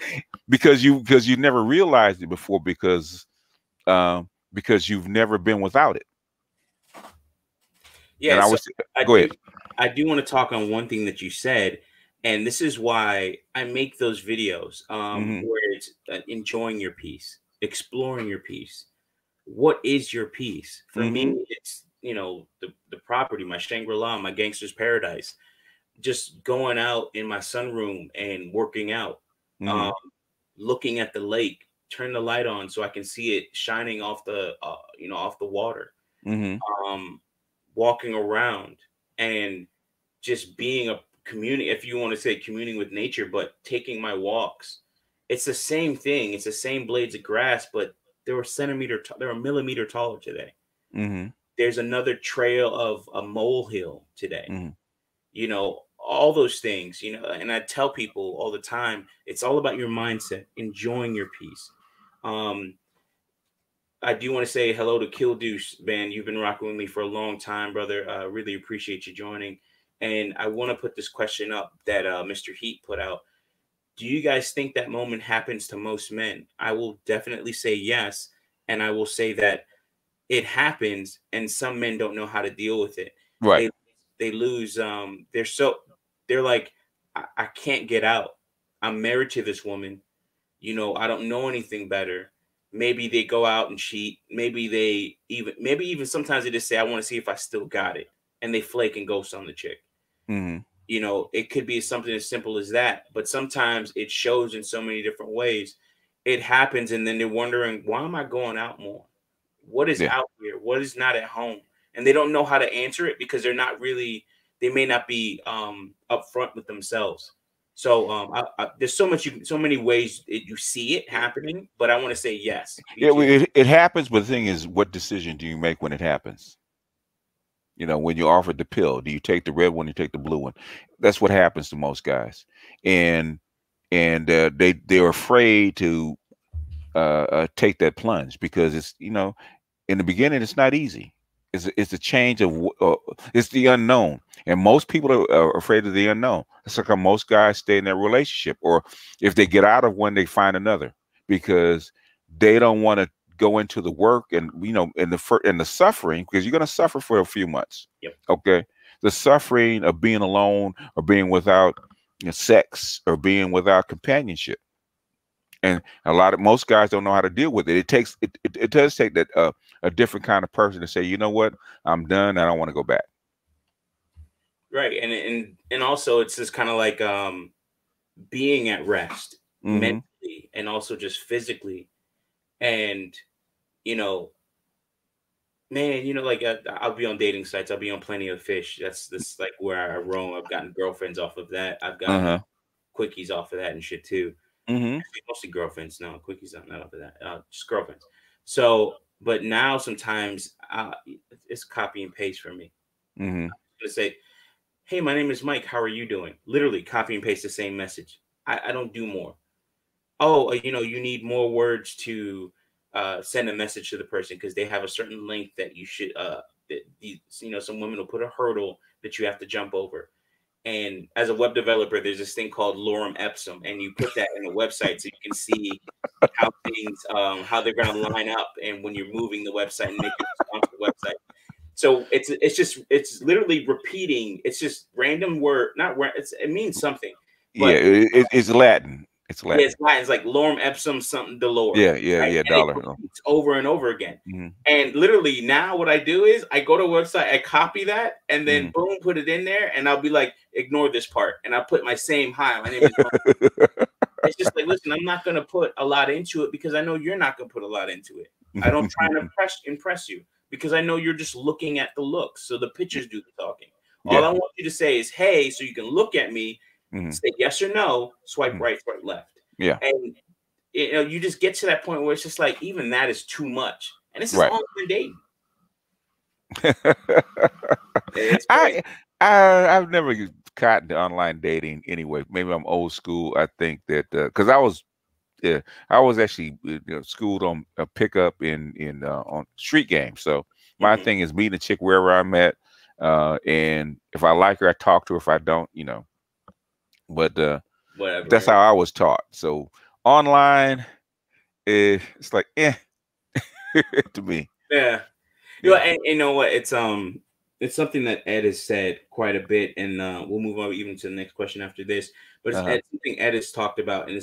because you never realized it before, because you've never been without it. Yeah, go ahead. I do want to talk on one thing that you said. And this is why I make those videos where it's enjoying your peace, exploring your peace. What is your peace? For me, it's, you know, the property, my Shangri-La, my gangster's paradise. Just going out in my sunroom and working out, looking at the lake, turn the light on so I can see it shining off the, off the water. walking around and just being a community, if you want to say communing with nature, but taking my walks. It's the same thing. It's the same blades of grass, but they're a millimeter taller today. There's another trail of a molehill today. All those things, and I tell people all the time, it's all about your mindset, enjoying your peace. I do want to say hello to Kill Deuce, man. You've been rocking with me for a long time, brother. Really appreciate you joining. And I want to put this question up that Mr. Heat put out. Do you guys think that moment happens to most men? I will definitely say yes. And I will say that it happens, and some men don't know how to deal with it. Right. They lose. They're like, I can't get out. I'm married to this woman. I don't know anything better. Maybe they go out and cheat. Maybe even sometimes they just say, I want to see if I still got it. And they flake and ghost on the chick. It could be something as simple as that. But sometimes it shows in so many different ways. It happens, and then they're wondering, why am I going out more? What is out here? What is not at home? And they don't know how to answer it because they may not be upfront with themselves. So there's so many ways you see it happening, but I want to say yes. Yeah, it happens, but the thing is, what decision do you make when it happens? When you're offered the pill, do you take the red one, you take the blue one? That's what happens to most guys, and they're afraid to take that plunge because it's in the beginning it's not easy. It's a change of it's the unknown, and most people are afraid of the unknown. That's like how most guys stay in their relationship, or if they get out of one, they find another because they don't want to go into the work and and the suffering, because you're going to suffer for a few months. Okay, the suffering of being alone or being without sex or being without companionship. And most guys don't know how to deal with it. It does take that a different kind of person to say, you know what, I'm done. I don't want to go back. Right, and also it's just kind of like being at rest mentally and also just physically, and man, like I'll be on dating sites. I'll be on Plenty of Fish. That's like where I roam. I've gotten girlfriends off of that. I've gotten quickies off of that and shit too. Actually, mostly girlfriends. No, quickies not off of that. Just girlfriends. So, but now sometimes it's copy and paste for me. I'm gonna say, "Hey, my name is Mike. How are you doing?" Literally copy and paste the same message. I don't do more. Oh, you need more words to send a message to the person because they have a certain length that you should. Some women will put a hurdle that you have to jump over. And as a web developer, there's this thing called lorem ipsum, and you put that in a website so you can see how things, how they're going to line up, and when you're moving the website and making response to the website. So it's literally repeating. It's just random word, it means something. But, it's Latin. It's Latin. Yeah, it's Latin. It's like lorem ipsum something dolor. Yeah, dollar. It's over and over again. And literally now what I do is I go to a website, I copy that, and then boom, put it in there, and I'll be like, ignore this part. And I put my same hi. My name is It's just like, listen, I'm not gonna put a lot into it because I know you're not gonna put a lot into it. I don't try to impress you because I know you're just looking at the looks. So the pictures do the talking. All I want you to say is hey, so you can look at me. Say yes or no, swipe right, swipe left. Yeah. And you just get to that point where it's just like, even that is too much. And this is online dating. I've never gotten to online dating anyway. Maybe I'm old school. I think that because I was actually schooled on a pickup in on street games. So my thing is meeting a chick wherever I'm at, and if I like her, I talk to her. If I don't, but whatever. That's how I was taught. So online, it's like to me. Yeah. And you know what? It's something that Ed has said quite a bit, and we'll move on even to the next question after this. But it's something Ed has talked about, and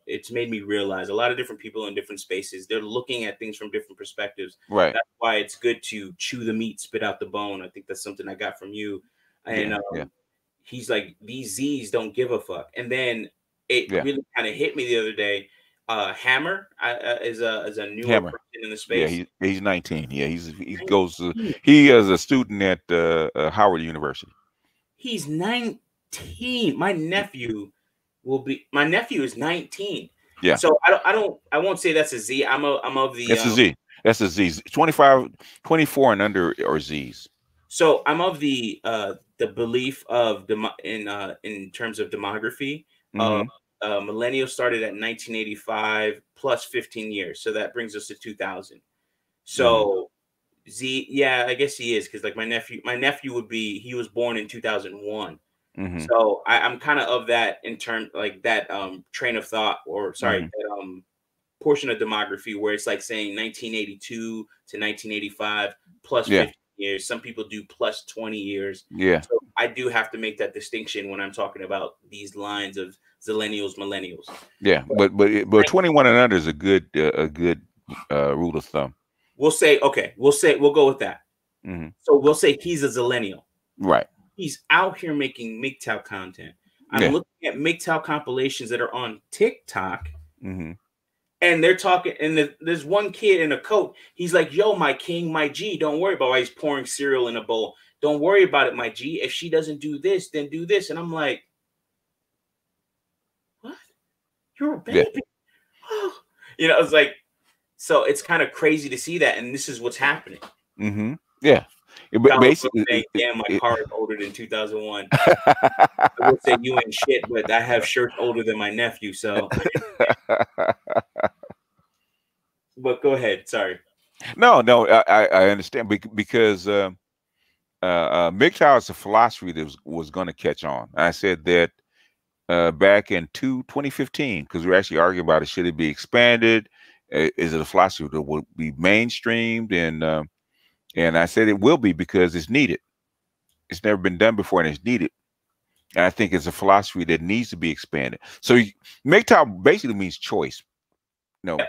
it's made me realize a lot of different people in different spaces, they're looking at things from different perspectives. Right. That's why it's good to chew the meat, spit out the bone. I think that's something I got from you. And he's like, these Z's don't give a fuck. And then it really kind of hit me the other day. Hammer is a newer Hammer. person in the Yeah, space. he's 19. Yeah, he 19. he is a student at Howard University. He's 19. My nephew is 19. Yeah. So I won't say that's a Z. I'm of the That's a Z. That's a Z. 25, 24 and under are Z's. So I'm of the belief of in terms of demography. Mm-hmm. Millennials started at 1985 plus 15 years, so that brings us to 2000. So Z, yeah, I guess he is, because like my nephew he was born in 2001. Mm-hmm. So I'm kind of that in terms like that train of thought, or sorry, that portion of demography where it's like saying 1982 to 1985 plus 15 years. Some people do plus 20 years. Yeah. So I do have to make that distinction when I'm talking about these lines of zillennials, millennials. Yeah, but 21 and under is a good rule of thumb. We'll go with that. Mm-hmm. So we'll say he's a zillennial. Right. He's out here making MGTOW content. I'm looking at MGTOW compilations that are on TikTok. Mm-hmm. And they're talking, and there's one kid in a coat. He's like, "Yo, my king, my G, don't worry about why he's pouring cereal in a bowl. Don't worry about it, my G. If she doesn't do this, then do this." And I'm like, "What? You're a baby?" Yeah. It's like, so it's kind of crazy to see that, and this is what's happening. Mm-hmm. Yeah. But basically, damn, my car is older than 2001. I would say you ain't shit, but I have shirts older than my nephew, so. But go ahead. Sorry. No, I understand because MGTOW is a philosophy that was going to catch on. I said that back in 2015, because we were actually arguing about it. Should it be expanded? Is it a philosophy that will be mainstreamed? And I said it will be, because it's needed. It's never been done before, and it's needed. And I think it's a philosophy that needs to be expanded. So MGTOW basically means choice. No.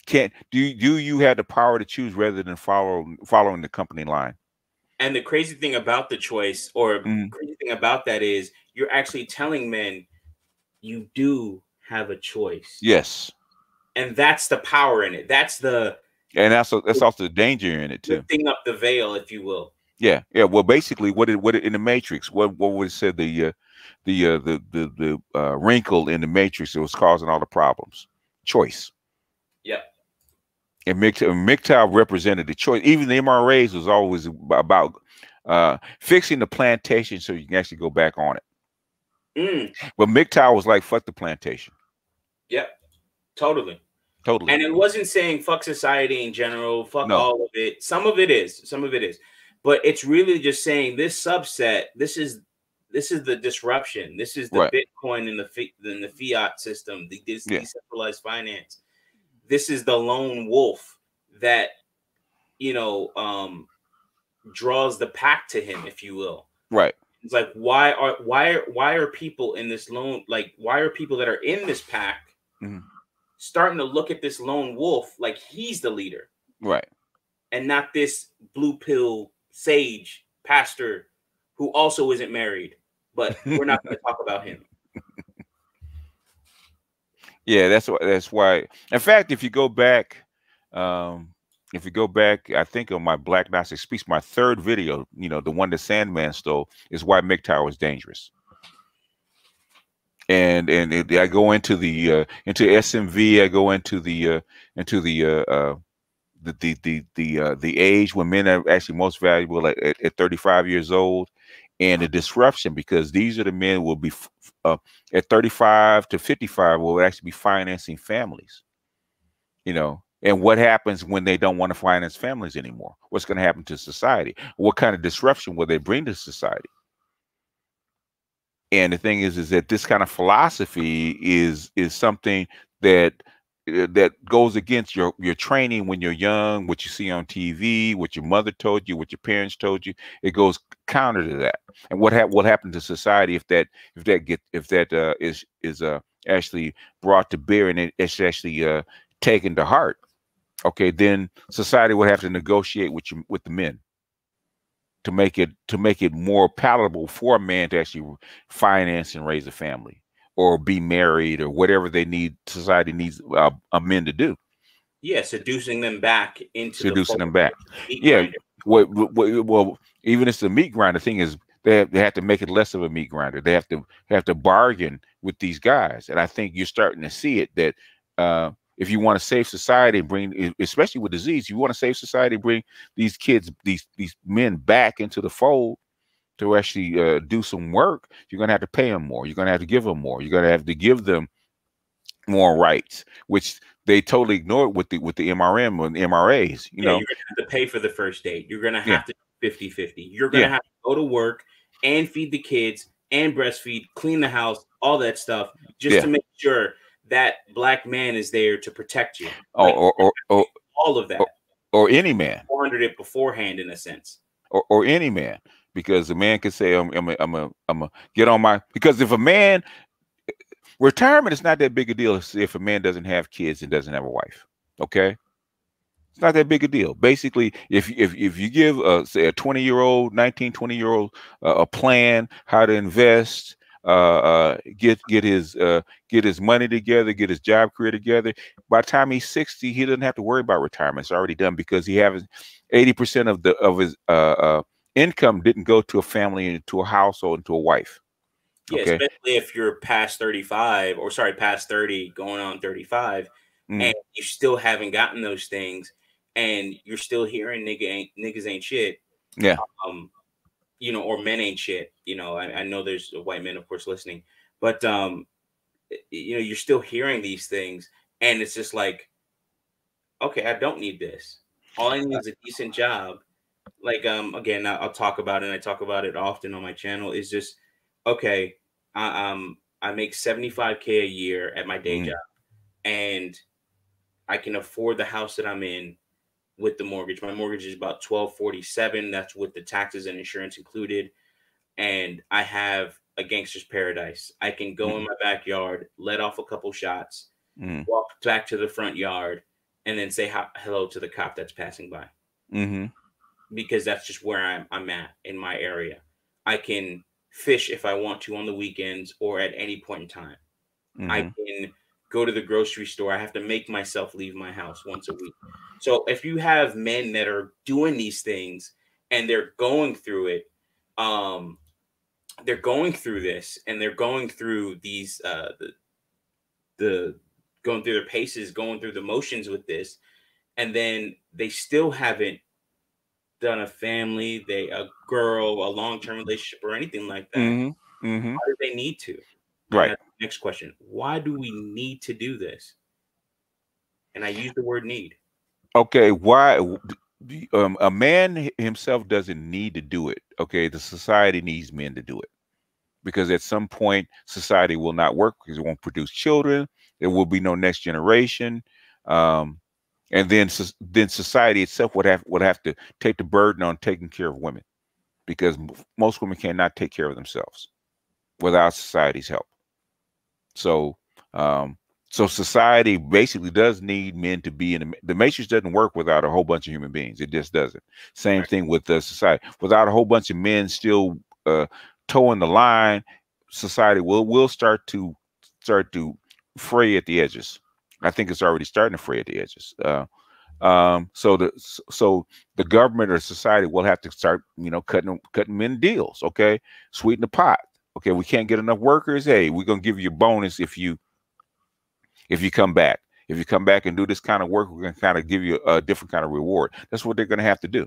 Do you have the power to choose rather than following the company line? And the crazy thing about the choice, or crazy thing about that, is you're actually telling men you do have a choice. Yes. And that's the power in it. That's also the danger in it too. Lifting up the veil, if you will. Yeah. Yeah. Well, basically, what in the Matrix? What would it say? The wrinkle in the Matrix that was causing all the problems. Choice. Yep. And MGTOW represented the choice. Even the MRAs was always about fixing the plantation so you can actually go back on it. But MGTOW was like, fuck the plantation. Yep. Totally. And it wasn't saying fuck society in general, fuck all of it. Some of it is. But it's really just saying this subset, this is the disruption. This is the Bitcoin in the fiat system, the decentralized finance. This is the lone wolf that, draws the pack to him, if you will. Right. It's like, why are people in this lone, like, why are people that are in this pack starting to look at this lone wolf like he's the leader? Right. And not this blue pill sage pastor who also isn't married, but we're not going to talk about him. Yeah, that's why. In fact, if you go back, I think on my Black Gnostic Speaks, my third video, the one that Sandman stole, is why MGTOW is dangerous. And I go into the into SMV, I go into the age when men are actually most valuable at 35 years old, and the disruption, because these are the men will be at 35 to 55 will actually be financing families, and what happens when they don't want to finance families anymore? What's going to happen to society? What kind of disruption will they bring to society? And the thing is that this kind of philosophy is something that goes against your training when you're young, what you see on TV, what your mother told you, what your parents told you. It goes counter to that. And what happened to society if that is actually brought to bear and it's actually taken to heart? Okay, then society would have to negotiate with the men to make it more palatable for a man to actually finance and raise a family. or be married or whatever they need. Society needs men to do. Yeah, seducing them back into the Seducing fold. them back. Meat Yeah. grinder. Well, even it's the meat grinder thing is they have to make it less of a meat grinder. They have to bargain with these guys, and I think you're starting to see it that if you want to save society and bring, especially with disease, you want to save society, bring these kids, these men back into the fold to actually do some work. You're gonna have to pay them more. You're gonna have to give them more. You're gonna have to give them more rights, which they totally ignored with the MRM and MRAs. You Yeah, know, you're gonna have to pay for the first date. You're gonna yeah, have to 50-50. You're gonna yeah, have to go to work and feed the kids and breastfeed, clean the house, all that stuff, just to yeah. make sure that black man is there to protect you. Or Like or or or, all of or, that. or any man. 400 it beforehand, in a sense. Or any man, because a man could say, I'm a get on my, because if a man, retirement is not that big a deal if a man doesn't have kids and doesn't have a wife. Okay. It's not that big a deal. Basically, if you give say a 20-year-old, 19, 20-year-old a plan how to invest, get his money together, get his job career together. By the time he's 60, he doesn't have to worry about retirement. It's already done because he has 80% of his income didn't go to a family, into a household, into a wife. Yeah, Okay. especially if you're past 35, or sorry, past 30, going on 35, Mm. and you still haven't gotten those things, and you're still hearing niggas ain't shit. Yeah. You know, or men ain't shit. You know, I know there's white men, of course, listening, but you know, you're still hearing these things, and it's just like, okay, I don't need this. All I need is a decent job. Like, again, I'll talk about it, and I talk about it often on my channel. Is just, okay, I make 75K a year at my day Mm. job, and I can afford the house that I'm in with the mortgage. My mortgage is about 1247. That's with the taxes and insurance included. And I have a gangster's paradise. I can go in Mm. my backyard, let off a couple shots, Mm. walk back to the front yard, and then say hello to the cop that's passing by. Mm-hmm. Because that's just where I'm at in my area. I can fish if I want to on the weekends or at any point in time. I Mm-hmm. can go to the grocery store. I have to make myself leave my house once a week. So if you have men that are doing these things and they're going through it, um, they're going through this and they're going through these the going through their paces, going through the motions with this, and then they still haven't done a family, a girl, a long-term relationship or anything like that. Mm-hmm. Mm-hmm. Why do they need to? And Right. that's the next question. Why do we need to do this? And I use the word need. Okay, why a man himself doesn't need to do it. Okay, the society needs men to do it because at some point society will not work because it won't produce children. There will be no next generation, um, and then society itself would have to take the burden on taking care of women because most women cannot take care of themselves without society's help. So, um, so society basically does need men to be in the matrix. Doesn't work without a whole bunch of human beings. It just doesn't. Same Right. thing with the society. Without a whole bunch of men still towing the line, society will start to fray at the edges. I think it's already starting to fray at the edges. So the government or society will have to start, cutting men deals. Okay, sweeten the pot. Okay, we can't get enough workers. Hey, we're gonna give you a bonus if you come back. If you come back and do this kind of work, we're gonna kind of give you a different kind of reward. That's what they're gonna have to do.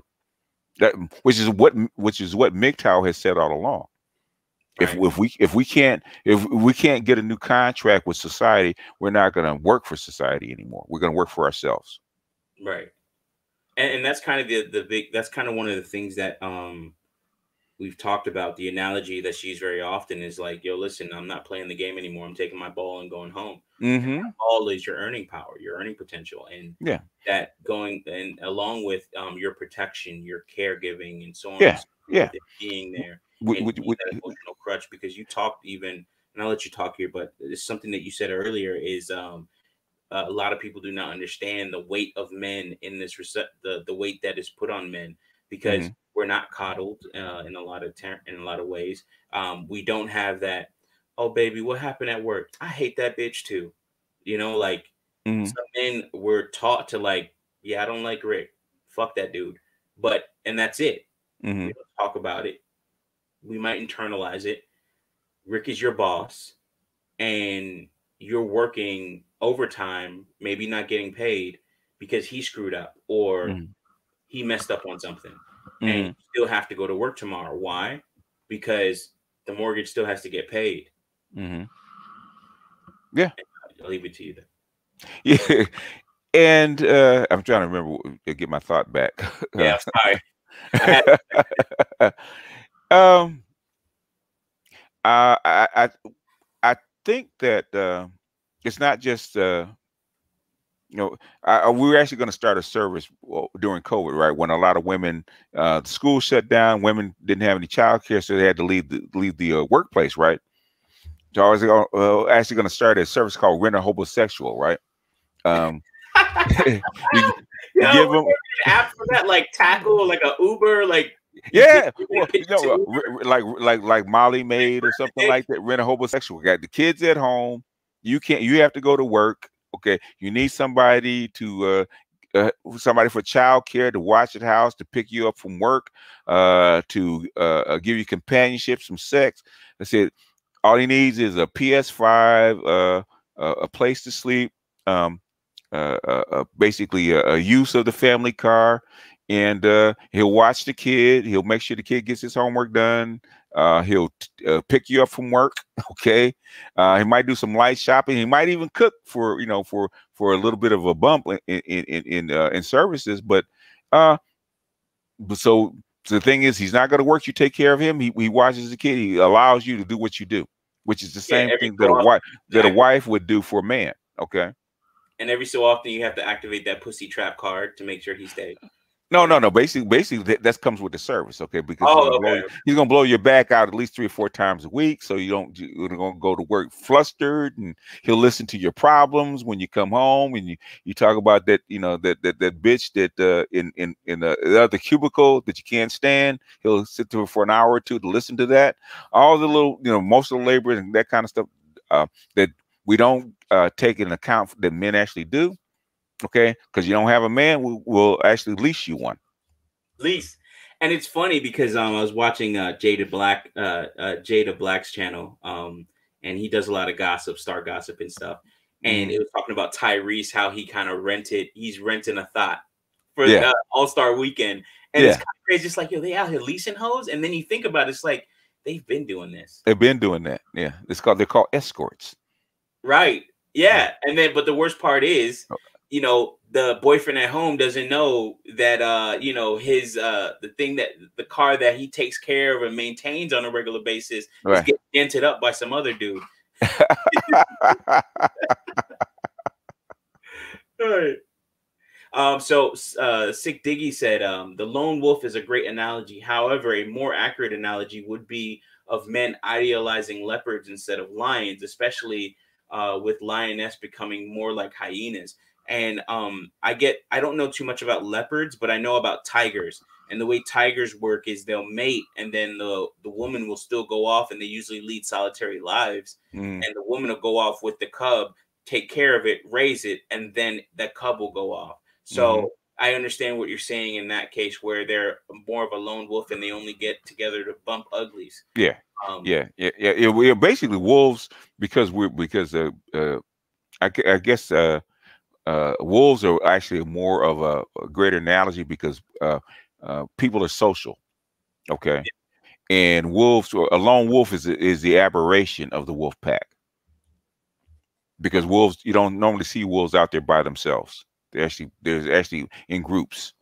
That which is what MGTOW has said all along. Right. If we can't get a new contract with society, we're not gonna work for society anymore. We're gonna work for ourselves. Right. And that's kind of the big, that's kind of one of the things that we've talked about. The analogy that she's very often is like, yo, listen, I'm not playing the game anymore. I'm taking my ball and going home. And Mm-hmm. that ball is your earning power, your earning potential. And Yeah. that going, and along with your protection, your caregiving, and so on and Yeah. so Yeah. forth, and being there We, and we, being we, that emotional crutch. Because you talked even, and I'll let you talk here, but it's something that you said earlier is a lot of people do not understand the weight of men in this the weight that is put on men, because mm-hmm. we're not coddled in a lot of in a lot of ways. We don't have that. oh baby, what happened at work? I hate that bitch too. You know, like Mm-hmm. some men were taught to like, yeah, I don't like Rick. Fuck that dude. But and that's it. Mm-hmm. We don't talk about it. We might internalize it. Rick is your boss, and you're working overtime, maybe not getting paid because he screwed up or Mm-hmm. he messed up on something. And Mm-hmm. you still have to go to work tomorrow. Why? Because the mortgage still has to get paid. Mm-hmm. Yeah. I'll leave it to you then. Yeah. And I'm trying to remember get my thought back. Yeah, I'm sorry. I um, I I think that it's not just you know, we were actually going to start a service during COVID, right? When a lot of women, the school shut down, women didn't have any childcare, so they had to leave the workplace, right? So I was actually going to start a service called Rent a Homosexual, right? Um, you, you Yo, give was them, there an app for that, like Tackle, like a Uber, like you get yeah, well, pitch you know, to Uber? like Molly Maid or something Dick? like that. Rent a Homosexual. Got the kids at home. You have to go to work. Okay, you need somebody for childcare to watch the house, to pick you up from work, to give you companionship, some sex. I said all he needs is a PS5, a place to sleep, um, basically a use of the family car, and he'll watch the kid. He'll make sure the kid gets his homework done. He'll pick you up from work. Okay, he might do some light shopping. He might even cook for for a little bit of a bump in services. Uh, but so the thing is, he's not going to work. You take care of him. He watches the kid. He allows you to do what you do, which is the Yeah, same every thing so often, that a wife would do for a man. Okay. and every so often you have to activate that pussy trap card to make sure he stays. No, You know. no, no. Basically, that comes with the service, okay? Because Oh, okay. he's gonna blow your back out at least 3 or 4 times a week, so you're gonna go to work flustered, and he'll listen to your problems when you come home, and you talk about that, that bitch that in the other cubicle that you can't stand. He'll sit to it for an hour or two to listen to that. All the little, most of the labor and that kind of stuff that we don't take into account that men actually do. Okay, because you don't have a man, we'll actually lease you one. Least. And it's funny because I was watching Jada Black's channel, and he does a lot of gossip, star gossip and stuff. And it Mm. was talking about Tyrese, how he's renting a thought for Yeah, All Star Weekend, and it's yeah, kind of crazy. It's like, yo, they out here leasing hoes, and then you think about it, it's like they've been doing this, they've been doing that. Yeah, they're called escorts. right? Yeah. Yeah, and then but the worst part is, Oh, the boyfriend at home doesn't know that his the car that he takes care of and maintains on a regular basis is right. getting dented up by some other dude. Right. Sick Diggy said, the lone wolf is a great analogy. However, a more accurate analogy would be of men idealizing leopards instead of lions, especially with lioness becoming more like hyenas. And I don't know too much about leopards, but I know about tigers. And the way tigers work is they'll mate, and then the woman will still go off, and they usually lead solitary lives. Mm, And the woman will go off with the cub, take care of it, raise it, and then that cub will go off. hmm. So I understand what you're saying in that case, where they're more of a lone wolf and they only get together to bump uglies. Yeah, Um, yeah. We're basically wolves because I guess wolves are actually more of a greater analogy because people are social. Okay, and wolves, a lone wolf is the aberration of the wolf pack, because wolves, you don't normally see wolves out there by themselves. There's actually in groups.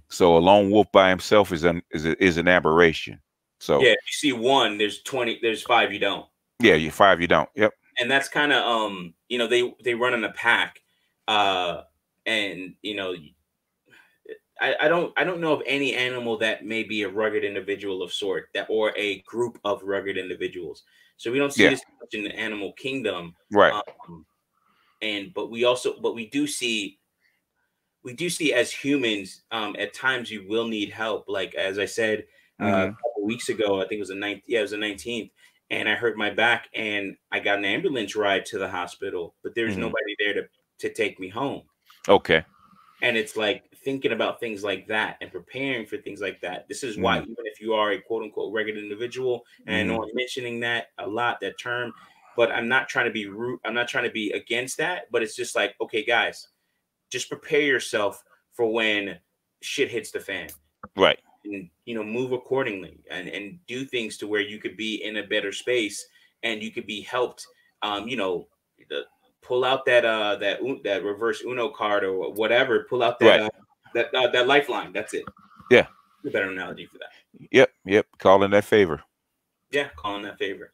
So a lone wolf by himself is an aberration. So yeah, if you see one, there's 20, there's five you don't. yeah, you five, you don't. Yep. And that's kind of they run in a pack. And I don't know of any animal that may be a rugged individual of sort, that or a group of rugged individuals. So we don't see Yeah. this much in the animal kingdom. Right. Um, and but we do see as humans, at times you will need help. Like as I said a Hmm. couple weeks ago, I think it was the 19th. and I hurt my back, and I got an ambulance ride to the hospital, but there's nobody there to take me home. Okay. And it's like thinking about things like that and preparing for things like that. This is why, even if you are a quote unquote regular individual, and I know I'm mentioning that a lot, that term, but I'm not trying to be rude. I'm not trying to be against that, but it's just like, okay, guys, just prepare yourself for when shit hits the fan. Right. And, move accordingly, and do things to where you could be in a better space, and you could be helped, the, pull out that reverse Uno card or whatever, pull out Right. that lifeline. That's it. Yeah. A better analogy for that. Yep. Calling that favor. Yeah, calling that favor.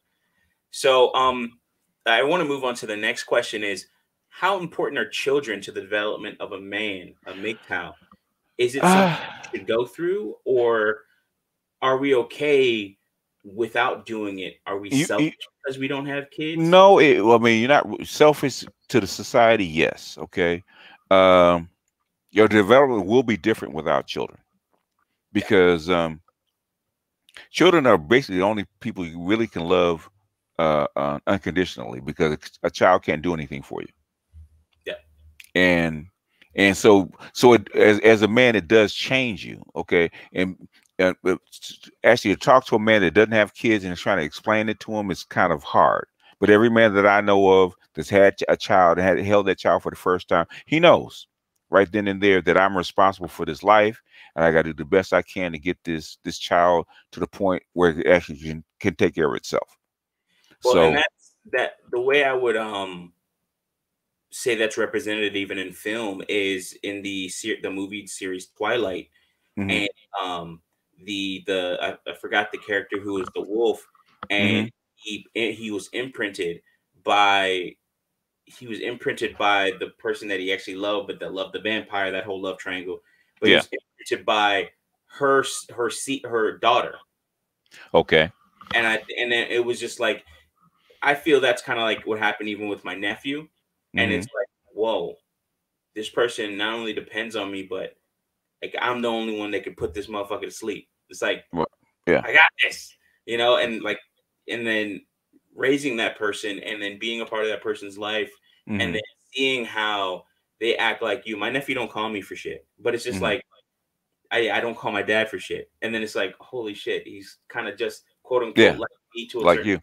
So I want to move on to the next question is, how important are children to the development of a man, a MGTOW? Is it something you should go through, or are we okay without doing it? Are we selfish because we don't have kids? No, I mean, you're not selfish to the society. Yes. Okay. Your development will be different without children, because children are basically the only people you really can love unconditionally, because a child can't do anything for you. Yeah. And so as a man, it does change you. Okay. And actually, to talk to a man that doesn't have kids and is trying to explain it to him is kind of hard. But every man that I know of that's had a child and held that child for the first time, he knows right then and there that I'm responsible for this life, and I got to do the best I can to get this child to the point where it actually can take care of itself. Well, So, and that's the way I would say that's represented even in film is in the movie series Twilight. And I forgot the character who was the wolf, and he was imprinted by the person that he actually loved, but that loved the vampire, that whole love triangle. But he was imprinted by her daughter. Okay. And then it was just like, I feel that's kind of like what happened even with my nephew. And it's like, whoa, this person not only depends on me, but like I'm the only one that can put this motherfucker to sleep. It's like, yeah, I got this, and then raising that person, and then being a part of that person's life, and then seeing how they act like you. My nephew don't call me for shit, but it's just like, I don't call my dad for shit. And then it's like, holy shit, he's kind of just quote unquote like me to a like certain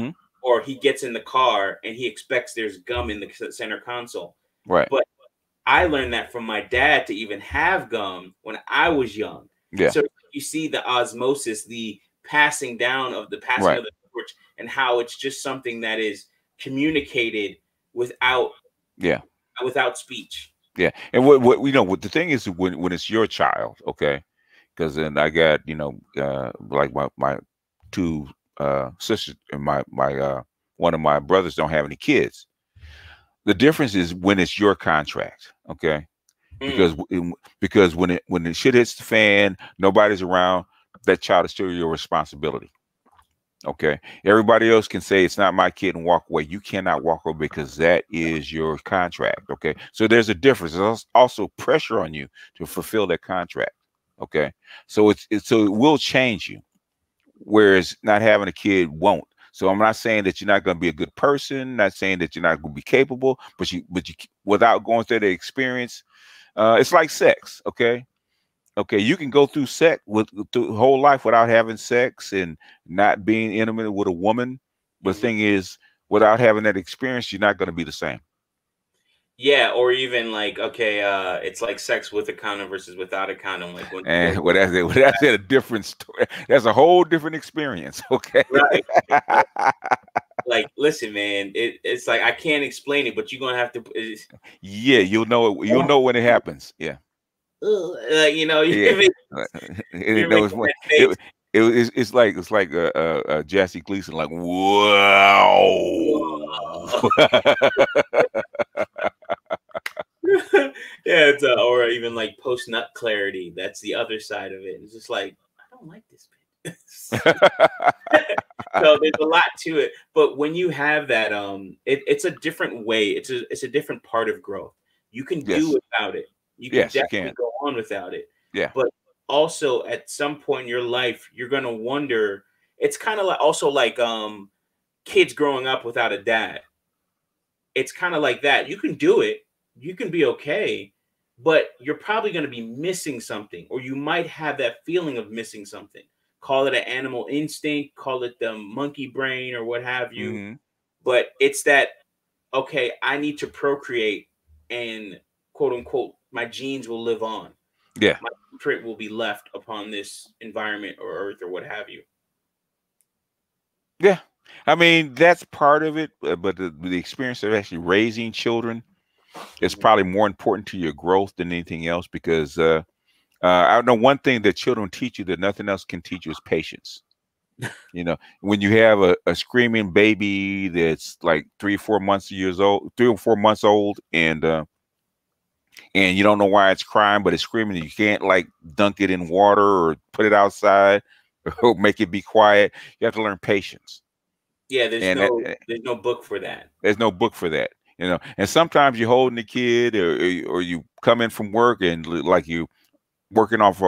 you. Or he gets in the car and he expects there's gum in the center console. Right. But I learned that from my dad to even have gum when I was young. Yeah. So you see the osmosis, the passing down of the passing of the torch, and how it's just something that is communicated without speech. Yeah. And what the thing is, when it's your child, okay, because then I got, like my two sisters and my one of my brothers don't have any kids. The difference is when it's your contract, okay? Because when the shit hits the fan, nobody's around, that child is still your responsibility. Okay. Everybody else can say it's not my kid and walk away. You cannot walk away because that is your contract. Okay. So there's a difference. There's also pressure on you to fulfill that contract. Okay. So so it will change you, whereas not having a kid won't. So I'm not saying that you're not going to be a good person, not saying that you're not going to be capable, but you without going through the experience, it's like sex. Okay. Okay, you can go through through whole life without having sex and not being intimate with a woman. But the thing is, without having that experience, you're not going to be the same. Yeah, or even like, okay, it's like sex with a condom versus without a condom. Like when that's a different story. That's a whole different experience. Okay. Right. Like, listen, man, it's like I can't explain it, but you're gonna have to. Yeah, you'll know it. You'll know when it happens. Yeah. It's like Jesse Gleason, like, wow. Yeah, it's or even like post nut clarity. That's the other side of it. It's just like, I don't like this bit. So there's a lot to it, but when you have that, it's a different way. It's a different part of growth. You can do without it. You can definitely go on without it. Yeah. But also at some point in your life, you're gonna wonder, it's kind of like also like kids growing up without a dad. It's kind of like that. You can do it, you can be okay, but you're probably going to be missing something, or you might have that feeling of missing something. Call it an animal instinct, call it the monkey brain, or what have you. Mm-hmm. But it's that, okay, I need to procreate, and quote unquote, my genes will live on. Yeah. My footprint will be left upon this environment or earth or what have you. Yeah. I mean, that's part of it, but the experience of actually raising children is probably more important to your growth than anything else, because I know one thing that children teach you that nothing else can teach you is patience. You know, when you have a screaming baby that's like 3 or 4 months old, and you don't know why it's crying, but it's screaming, and you can't like dunk it in water or put it outside or make it be quiet. You have to learn patience. Yeah, And there's no book for that. there's no book for that, you know. And sometimes you're holding the kid, or you come in from work and like you working off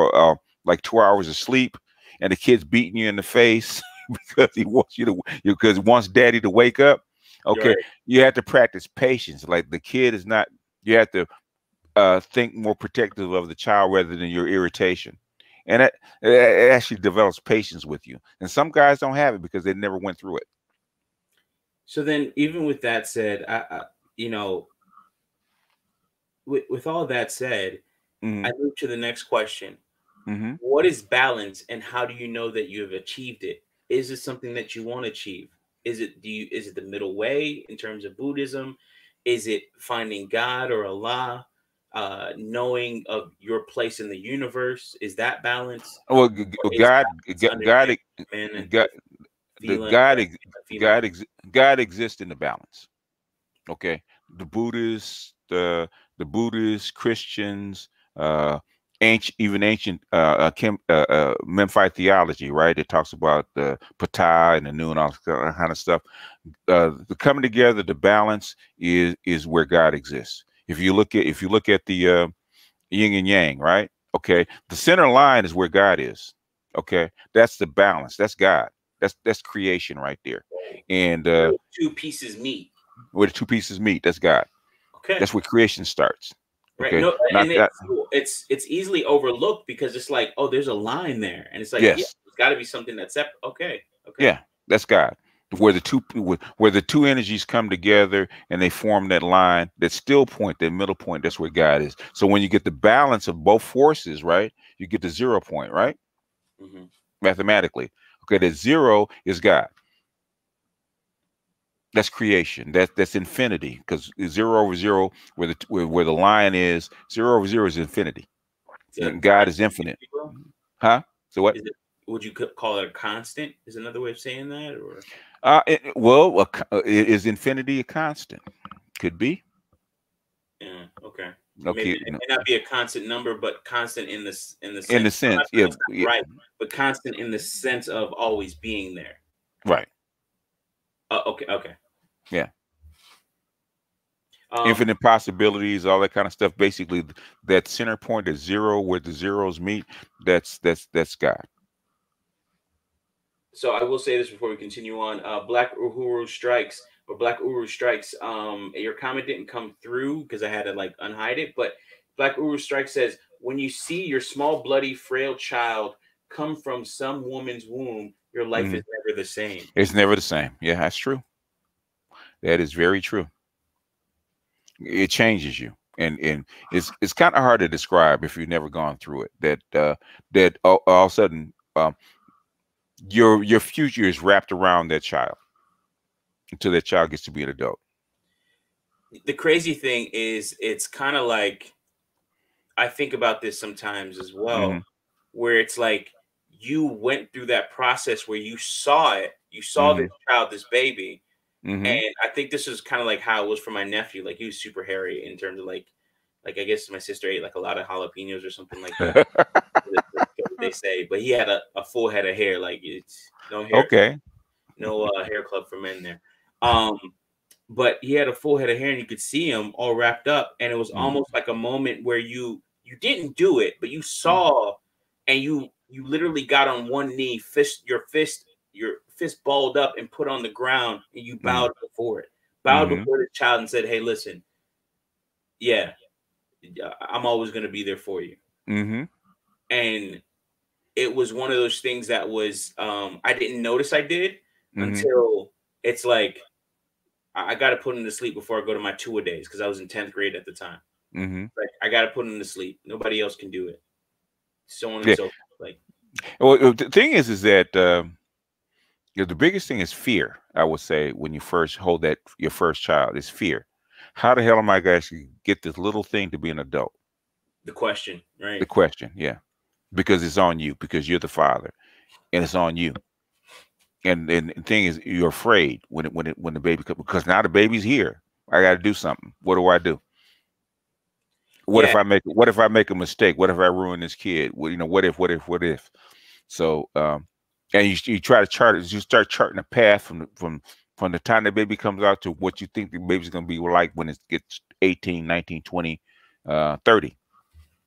like 2 hours of sleep, and the kid's beating you in the face because he wants because he wants daddy to wake up. Okay, Right. you have to practice patience. Like the kid is not. You have to think more protective of the child rather than your irritation, and it actually develops patience with you. And some guys don't have it because they never went through it. So then, even with that said, you know, with all that said, Mm-hmm. I move to the next question. Mm-hmm. What is balance, and how do you know that you have achieved it? Is it something that you want to achieve? Is it the middle way in terms of Buddhism? Is it finding God or Allah? Knowing of your place in the universe? Is that balance? Well, Or is God, balance understanding God, man and God, the feeling like a female? God exists in the balance. Okay, the Buddhists, the Buddhists, Christians, ancient Memphite theology, right? It talks about the Ptah and the Nu and all that kind of stuff. The coming together, the balance is where God exists. If you look at the yin and yang, right? Okay, the center line is where God is. Okay, that's the balance. That's God. That's creation right there. And Where the two pieces meet. where the two pieces meet, that's God. Okay. That's where creation starts. Right. Okay, No, not and that. it's easily overlooked because it's like, oh, there's a line there, and it's like, yeah, Yes, it's got to be something that's separate. Okay. Okay. yeah, that's God. Where the two energies come together and they form that line, that still point, that middle point. That's where God is. So when you get the balance of both forces, right, you get the 0 point, right? Hmm. Mathematically, okay, the 0 is God. That's creation. That's infinity, because 0 over 0, where the line is, 0 over 0 is infinity. Yeah, And God is constant, if infinite. you will. Huh? So what? Is it? Would you call it a constant? Is another way of saying that, or Is infinity a constant? Could be. yeah, okay. Maybe Okay, it may not be a constant number, but constant in the in the sense. I'm not sense, saying yeah, it's not yeah, right, but constant in the sense of always being there. right, Okay. Okay. yeah. Um. Infinite possibilities, all that kind of stuff. Basically, that center point is 0, where the zeros meet. That's God. So I will say this before we continue on. Black Uhuru strikes, or Black Uru strikes. Your comment didn't come through because I had to like unhide it. But Black Uru strike says, when you see your small, bloody, frail child come from some woman's womb, your life Hmm. is never the same. It's never the same. Yeah, that's true. That is very true. It changes you, and it's kind of hard to describe if you've never gone through it. That all of a sudden, your future is wrapped around that child until that child gets to be an adult. The crazy thing is, it's kind of like, I think about this sometimes as well, Hmm. where it's like you went through that process where you saw it, you saw this Hmm. child, this baby. Hmm. And I think this is kind of like how it was for my nephew. Like, he was super hairy in terms of like I guess my sister ate like a lot of jalapenos or something like that. That's what they say, but he had a full head of hair. Like, it's Okay. no hair club for men there. Um, but he had a full head of hair, and you could see him all wrapped up, and it was Hmm. almost like a moment where you didn't do it, but you saw, and you literally got on one knee, your fist your fist balled up and put on the ground, and you bowed before it, bowed Mm-hmm. before the child, and said, "Hey, listen, yeah, I'm always going to be there for you." Mm-hmm. And it was one of those things that was I didn't notice I did Mm-hmm. until it's like I got to put him to sleep before I go to my two-a-days because I was in 10th grade at the time. Mm-hmm. Like I got to put him to sleep. Nobody else can do it. So on and Yeah. so forth. Like, Well, the thing is that the biggest thing is fear. I would say when you first hold that your first child is fear. How the hell am I going to get this little thing to be an adult? the question, The right? question, yeah, because it's on you because you're the father, and it's on you. And the thing is, you're afraid when the baby comes because now the baby's here. I got to do something. What do I do? What Yeah, if I make a mistake? What if I ruin this kid? Well, you know, what if? So, and you try to chart it. You start charting a path from the time the baby comes out to what you think the baby's going to be like when it gets 18, 19, 20, 30.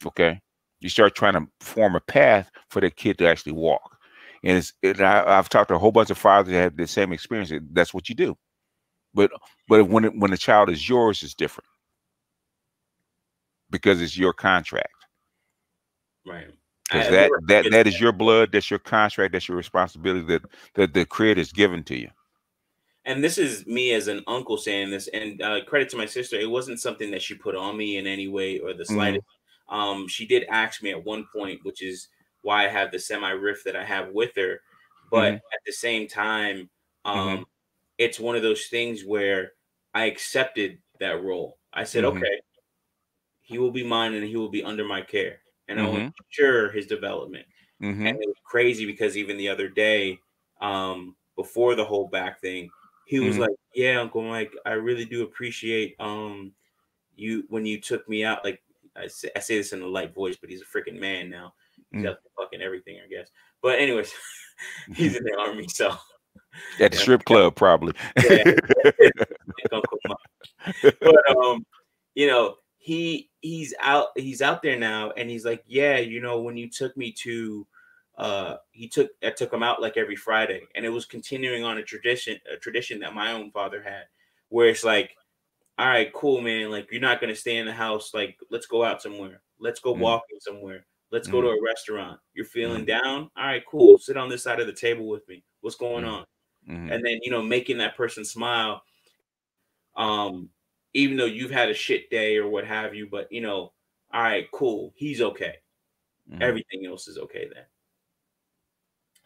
Okay. You start trying to form a path for the kid to actually walk. And I've talked to a whole bunch of fathers that have the same experience. That's what you do. But when the child is yours, it's different because it's your contract. right. Because I've never forget that is your blood, that's your contract, that's your responsibility that the creator is given to you. and this is me as an uncle saying this, and credit to my sister, it wasn't something that she put on me in any way or the Mm-hmm. slightest. She did ask me at one point, which is why I have the semi rift that I have with her. But Mm-hmm. at the same time, Mm-hmm. it's one of those things where I accepted that role. I said, Mm-hmm. okay, he will be mine and he will be under my care, and I will Mm-hmm. ensure his development. And Mm-hmm. it was crazy because even the other day, before the whole back thing, he was Mm-hmm. like, "Yeah, Uncle Mike, I really do appreciate you when you took me out." Like I say this in a light voice, but he's a freaking man now. He's got fucking everything, I guess. But anyways, Mm-hmm. he's in the army, so At the yeah, strip club, probably. yeah, like Uncle Mike. But you know, he's out there now, and he's like, yeah, you know, when you took me to I took him out like every Friday, and it was continuing on a tradition that my own father had, where it's like, all right, cool, man, like you're not gonna stay in the house, like let's go out somewhere, let's go Mm-hmm. walking somewhere, let's go to a restaurant. You're feeling Mm-hmm. down, all right, cool, sit on this side of the table with me, what's going on? Mm-hmm. And then, you know, making that person smile, um, even though you've had a shit day or what have you, but you know, all right, cool, he's okay. Mm-hmm. Everything else is okay then.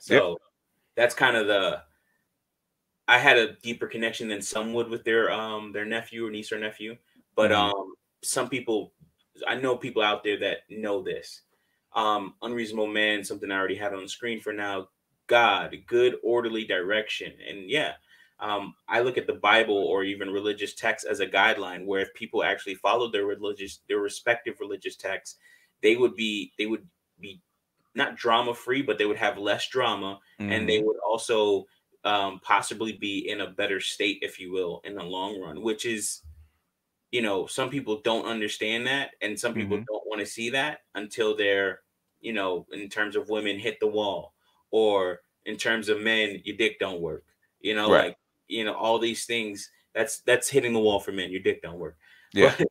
Yep. So that's kind of the I had a deeper connection than some would with their nephew or niece or nephew. But Mm-hmm. some people I know people out there that know this. Unreasonable man, something I already had on the screen for now. God, good orderly direction. And yeah, I look at the Bible or even religious texts as a guideline where if people actually followed their respective religious texts, they would be not drama free, but they would have less drama, and they Mm-hmm. would also possibly be in a better state, if you will, in the long run, which is, you know, some people don't understand that, and some people Mm-hmm. don't want to see that until they're, you know, in terms of women hit the wall, or in terms of men, your dick don't work, you know, Right. like, you know, all these things. That's hitting the wall for men. Your dick don't work, Yeah. but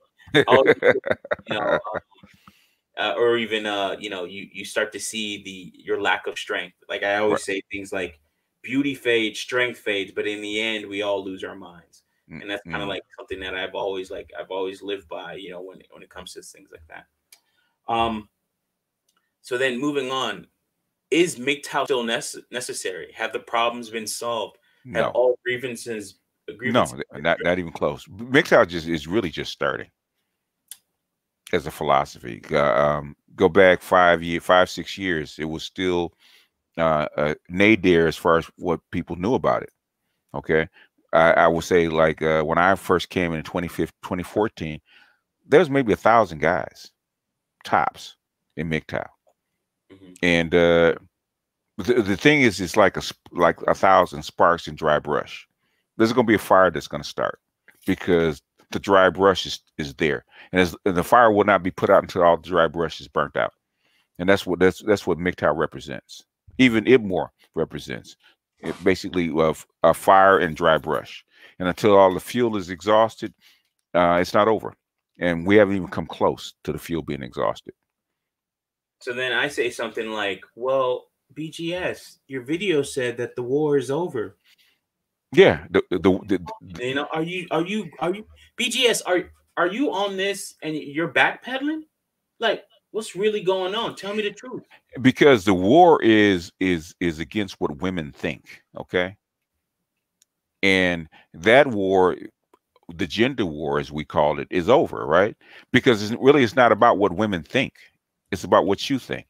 all these things, you know, or even you know, you start to see your lack of strength. Like I Right. always say things like beauty fades, strength fades, but in the end we all lose our minds. And that's kind of Mm-hmm. like something that I've always lived by, you know, when it comes to things like that. So then moving on, is MGTOW still necessary? Have the problems been solved? Have No. all grievances No, not even close. MGTOW just is really just starting as a philosophy. Go back 6 years, it was still nadir as far as what people knew about it. Okay, I would say like when I first came in 2014, there was maybe 1,000 guys tops in MGTOW, Mhm. and the thing is, it's like like 1,000 sparks in dry brush. There's going to be a fire that's going to start because the dry brush is there, and the fire will not be put out until all the dry brush is burnt out, and that's what MGTOW represents. Even IBMOR represents. basically a fire and dry brush. And until all the fuel is exhausted, it's not over. And we haven't even come close to the fuel being exhausted. So then I say something like, well, BGS, your video said that the war is over. Yeah. You know, are you BGS, are you on this and you're backpedaling? Like, what's really going on? Tell me the truth. Because the war is against what women think, okay? And that war, the gender war as we call it, is over, right? Because it's not about what women think. It's about what you think.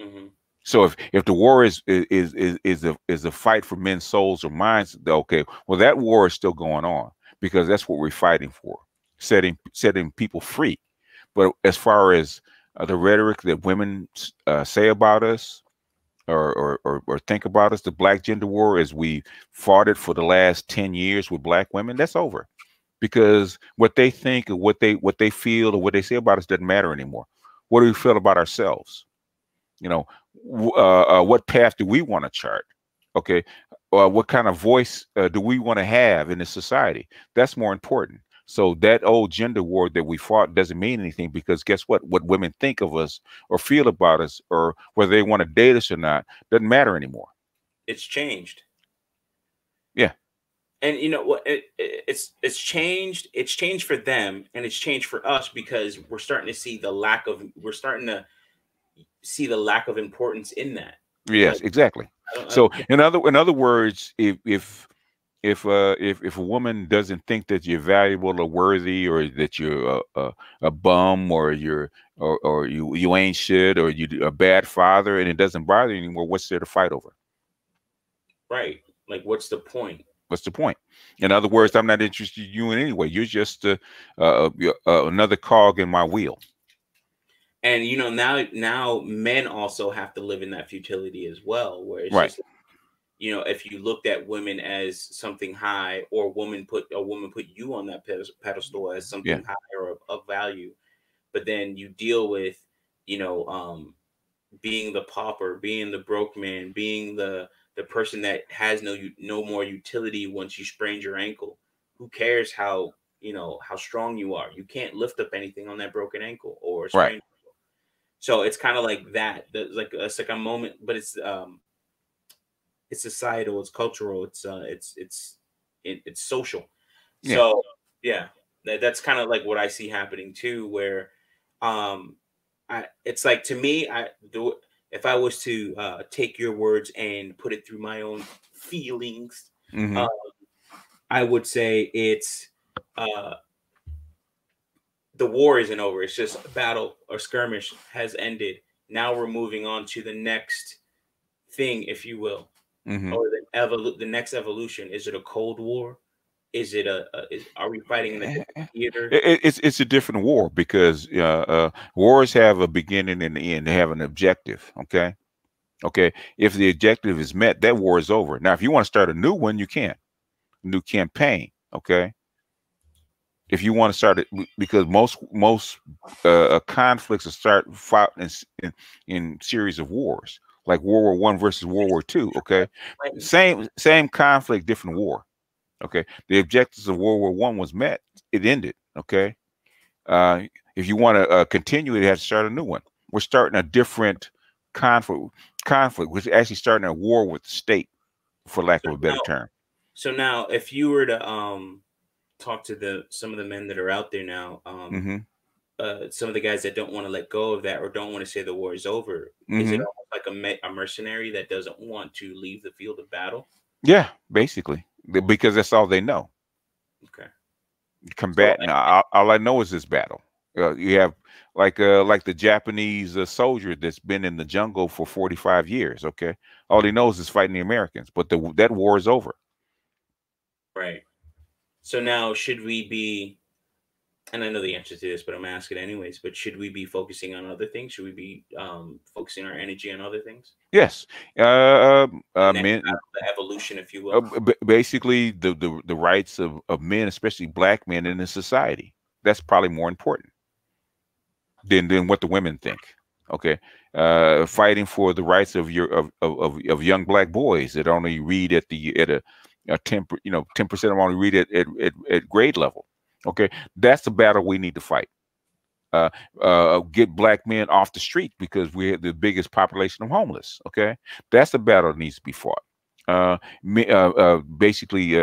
Mm-hmm. So if the war is a fight for men's souls or minds, okay, well that war is still going on because that's what we're fighting for, setting people free. But as far as the rhetoric that women say about us or think about us, the black gender war, as we fought it for the last 10 years with black women, that's over. Because what they think or what they feel or what they say about us doesn't matter anymore. What do we feel about ourselves? You know, what path do we want to chart? Okay, what kind of voice do we want to have in the society? That's more important. So that old gender war that we fought doesn't mean anything, because guess what? What women think of us or feel about us or whether they want to date us or not doesn't matter anymore. It's changed. Yeah. And you know what? It's changed. It's changed for them, and it's changed for us because we're starting to see the lack of importance in that. Yes, Like, exactly. So in other words, if a woman doesn't think that you're valuable or worthy, or that you're a bum, or you ain't shit, or you a bad father, and it doesn't bother you anymore, what's there to fight over? Right. Like, what's the point? What's the point? In other words, I'm not interested in you in any way. You're just another cog in my wheel. And you know, now men also have to live in that futility as well, where it's Right. just, you know, if you looked at women as something high, or a woman put you on that pedestal as something high or of value, but then you deal with, you know, being the pauper, being the broke man, being the person that has no more utility once you sprained your ankle. Who cares how, you know, how strong you are? You can't lift up anything on that broken ankle or sprained Right. ankle. So it's kind of like that. It's like a moment, but it's societal, it's cultural, it's social. Yeah. So yeah, that's kind of like what I see happening too, where it's like, to me, I do, if I was to take your words and put it through my own feelings, Mm-hmm. I would say it's uh the war isn't over. It's just a battle or skirmish has ended. Now we're moving on to the next thing, if you will, Mm-hmm. or the next evolution. Is it a Cold War? Is it are we fighting in a different theater? It's a different war, because wars have a beginning and the end. They have an objective. Okay. If the objective is met, that war is over. Now, if you want to start a new one, you can. New campaign. Okay. If you want to start it, because most conflicts fought in series of wars, like World War I versus World War II. Okay. Same conflict, different war. Okay. The objectives of World War I was met. It ended. Okay. If you want to continue it, you have to start a new one. We're starting a different conflict. We're actually starting a war with the state, for lack of a better term. So now, if you were to talk to some of the men that are out there now, some of the guys that don't want to let go of that, or don't want to say the war is over, is it almost like a mercenary that doesn't want to leave the field of battle? Yeah, basically, because that's all they know. Okay. Combatant. All I know is this battle. You have like the Japanese soldier that's been in the jungle for 45 years. Okay, all he knows is fighting the Americans, but that war is over. Right. So now, should we be, and I know the answer to this, but I'm asking anyways, but should we be focusing on other things? Should we be focusing our energy on other things? Yes. Men, The evolution, if you will. Basically, the rights of men, especially black men in this society. That's probably more important than what the women think. Okay, fighting for the rights of of young black boys that only read at a 10% of them only read at grade level. Okay, that's the battle we need to fight. Uh, get black men off the street because we're the biggest population of homeless. Okay, that's the battle that needs to be fought. Basically,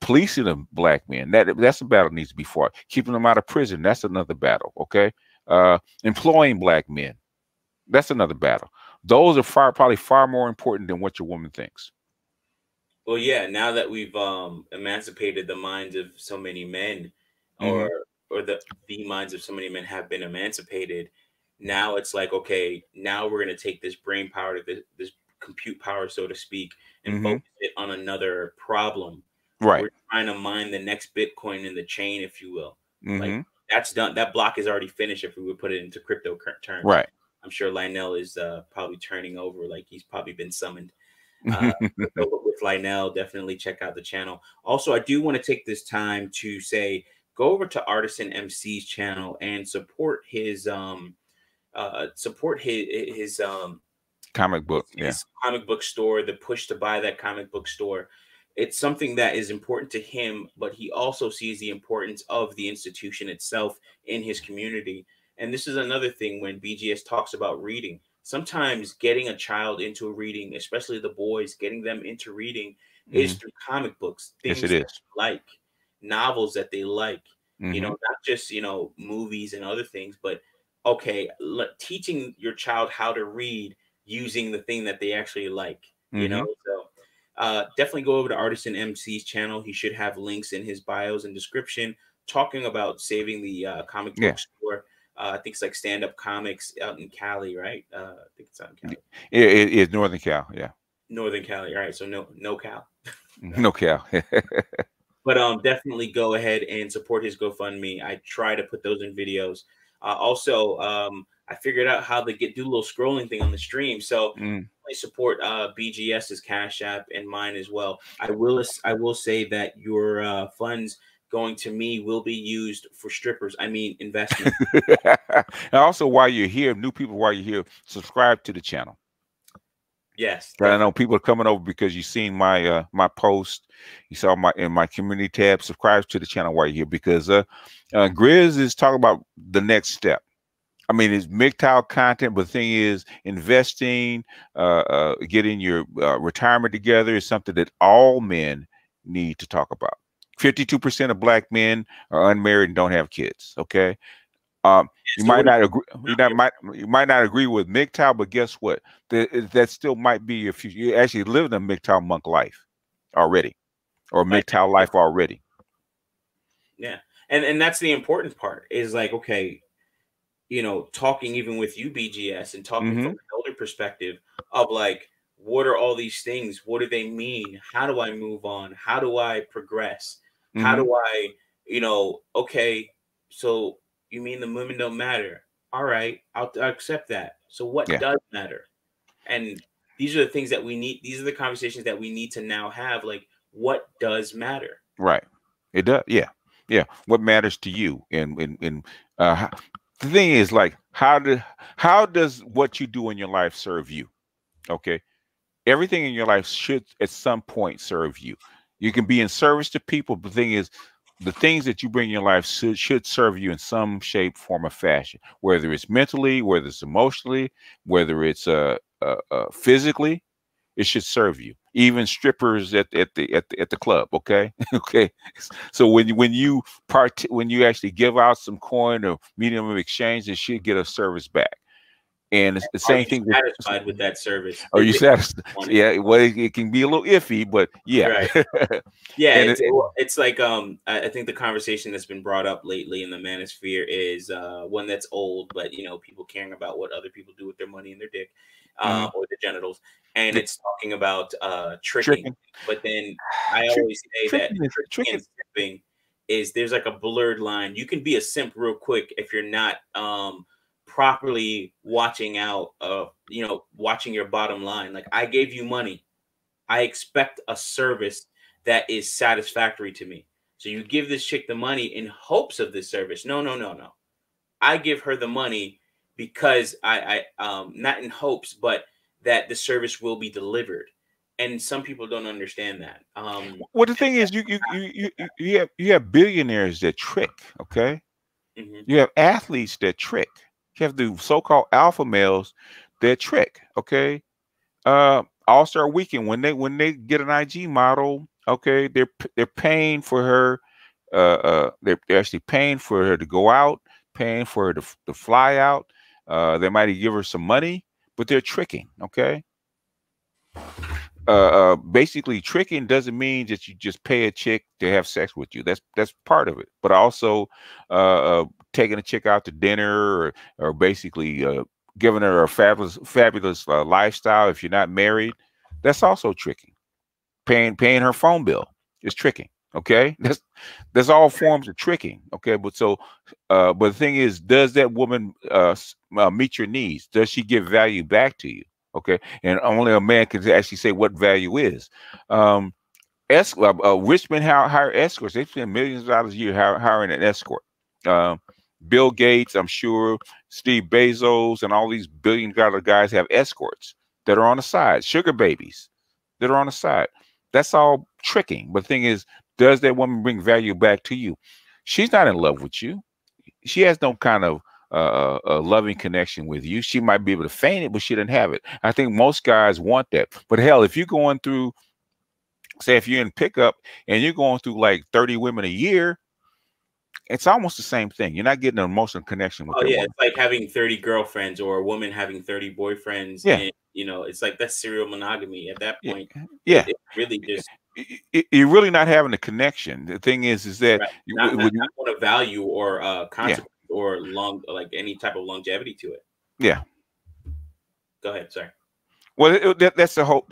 policing of black men, that's a battle that needs to be fought. Keeping them out of prison, that's another battle. Okay, employing black men, that's another battle. Those are probably far more important than what your woman thinks. Well, yeah, now that we've emancipated the minds of so many men, or Mm-hmm. the minds of so many men have been emancipated, now it's like, okay, now we're going to take this brain power, to this compute power, so to speak, and Mm-hmm. focus it on another problem. Right. We're trying to mine the next Bitcoin in the chain, if you will. Like, Mm-hmm. that's done. That block is already finished if we would put it into crypto terms. Right. I'm sure Lionel is probably turning over, like he's probably been summoned. uh, with Lionel, definitely check out the channel. Also, I do want to take this time to say, go over to Artisan MC's channel and support his Comic book. Yeah. his comic book store, the push to buy that comic book store. It's something that is important to him, but he also sees the importance of the institution itself in his community. And this is another thing when BGS talks about reading. Sometimes getting a child into reading, especially the boys, getting them into reading is Mm-hmm. through comic books, Yes, it things that is. they like, novels that they like, Mm-hmm. not just, movies and other things, but okay, teaching your child how to read using the thing that they actually like, Mm-hmm. so definitely go over to Artisan MC's channel. He should have links in his bios and description talking about saving the comic Yeah. book store. I think it's like Stand Up Comics out in Cali, right? I think it's out in Cali, It's Northern Cal. Yeah. Northern Cali. All right, so no Cal. No Cal. But definitely go ahead and support his GoFundMe. I try to put those in videos. Also, I figured out how to do a little scrolling thing on the stream. So Mm. I support BGS's Cash App and mine as well. I will say that your funds going to me will be used for strippers. I mean investment. And also, while you're here, new people, while you're here, subscribe to the channel. Yes, I know definitely. people are coming over because you've seen my my post. You saw my community tab. Subscribe to the channel while you're here because Grizz is talking about the next step. I mean, it's MGTOW content, but the thing is, investing, getting your retirement together is something that all men need to talk about. 52% of black men are unmarried and don't have kids. Okay, you So might what do not agree. You might not agree with MGTOW, but guess what? That still might be if you actually live in a MGTOW monk life already, or MGTOW life already. yeah, and that's the important part is like, okay, talking even with you, BGS, and talking from Mm-hmm. an elder perspective of like, what are all these things? What do they mean? How do I move on? How do I progress? How Mm-hmm. do I, okay, so you mean the women don't matter? All right, I'll accept that. So what Yeah. does matter? And these are the things that we need. These are the conversations that we need to now have. Like, what does matter? Right. It does. Yeah. Yeah. What matters to you? And the thing is, like, how does what you do in your life serve you? Okay. Everything in your life should at some point serve you. You can be in service to people, but the thing is, the things that you bring in your life should serve you in some shape, form, or fashion. Whether it's mentally, whether it's emotionally, whether it's physically, it should serve you. Even strippers at the club, okay, okay. So when you actually give out some coin or medium of exchange, it should get a service back. And it's the Are same you thing with. satisfied with that service? Are you satisfied? On it. Yeah, well, it can be a little iffy, but yeah. Right. Yeah, And it's like I think the conversation that's been brought up lately in the manosphere is one that's old, but people caring about what other people do with their money and their dick, mhm. or their genitals, and Yeah, it's talking about tricking. tricking, But then I trick, always say that tricking is tricking and tricking. simping there's like a blurred line. You can be a simp real quick if you're not properly watching out watching your bottom line. Like, I gave you money, I expect a service that is satisfactory to me. So you give this chick the money in hopes of this service. No, no, no, no. I give her the money because I not in hopes, but that the service will be delivered. And some people don't understand that. Well, the thing is, you have billionaires that trick. Okay, Mhm. you have athletes that trick. You have the so-called alpha males that trick. Okay, All-Star Weekend when they get an IG model. Okay, they're paying for her. They're actually paying for her to go out, paying for her to fly out. They might give her some money, but they're tricking. Okay, basically tricking doesn't mean that you just pay a chick to have sex with you. That's part of it. But also taking a chick out to dinner, or basically giving her a fabulous lifestyle if you're not married. That's also tricking. Paying her phone bill is tricking. Okay, that's all forms of tricking. Okay, but the thing is, does that woman meet your needs? Does she give value back to you? Okay, and only a man can actually say what value is. Rich men hire escorts. They spend millions of dollars a year hiring an escort. Bill Gates, I'm sure, Steve Bezos, and all these billion-dollar guys have escorts that are on the side, sugar babies that are on the side. That's all tricking. But the thing is, does that woman bring value back to you? She's not in love with you. She has no kind of a loving connection with you. She might be able to feign it, but she didn't have it. I think most guys want that. But hell, if you're going through, say, if you're in pickup and you're going through like 30 women a year, it's almost the same thing. You're not getting an emotional connection with Oh that yeah, woman. it's like having 30 girlfriends or a woman having 30 boyfriends, Yeah, and it's like that's serial monogamy. At that yeah, point, yeah. it really just You're really not having a connection. The thing is that right, you, not want a value or yeah, consequence or like any type of longevity to it. yeah. Go ahead, sorry. Well, that's the whole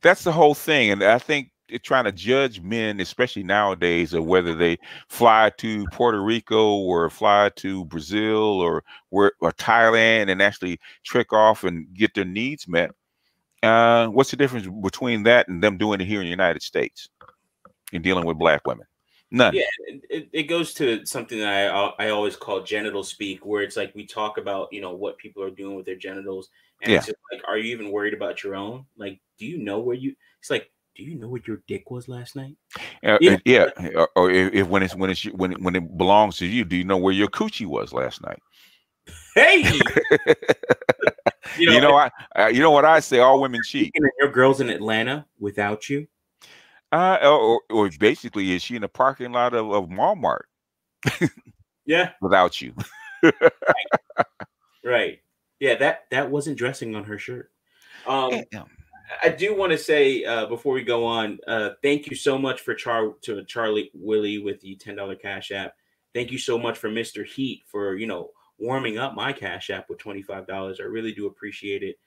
that's the whole thing, and I think they're trying to judge men, especially nowadays, of whether they fly to Puerto Rico or fly to Brazil or Thailand and actually trick off and get their needs met. What's the difference between that and them doing it here in the United States and dealing with black women? None. Yeah, it goes to something that I always call genital speak, where it's like we talk about what people are doing with their genitals, and Yeah. it's just like, are you even worried about your own? Like, do you know where you? It's like, do you know where your dick was last night? Yeah. Like, Or if when it belongs to you, do you know where your coochie was last night? hey, you know, You know, you know what I say? All women cheat. speaking of your girls in Atlanta without you. Or basically, is she in the parking lot of Walmart Yeah, without you? right. Yeah, that wasn't dressing on her shirt. Eh, Um, I do want to say before we go on, thank you so much for Charlie Willie with the $10 Cash App. Thank you so much for Mr. Heat for warming up my Cash App with $25. I really do appreciate it.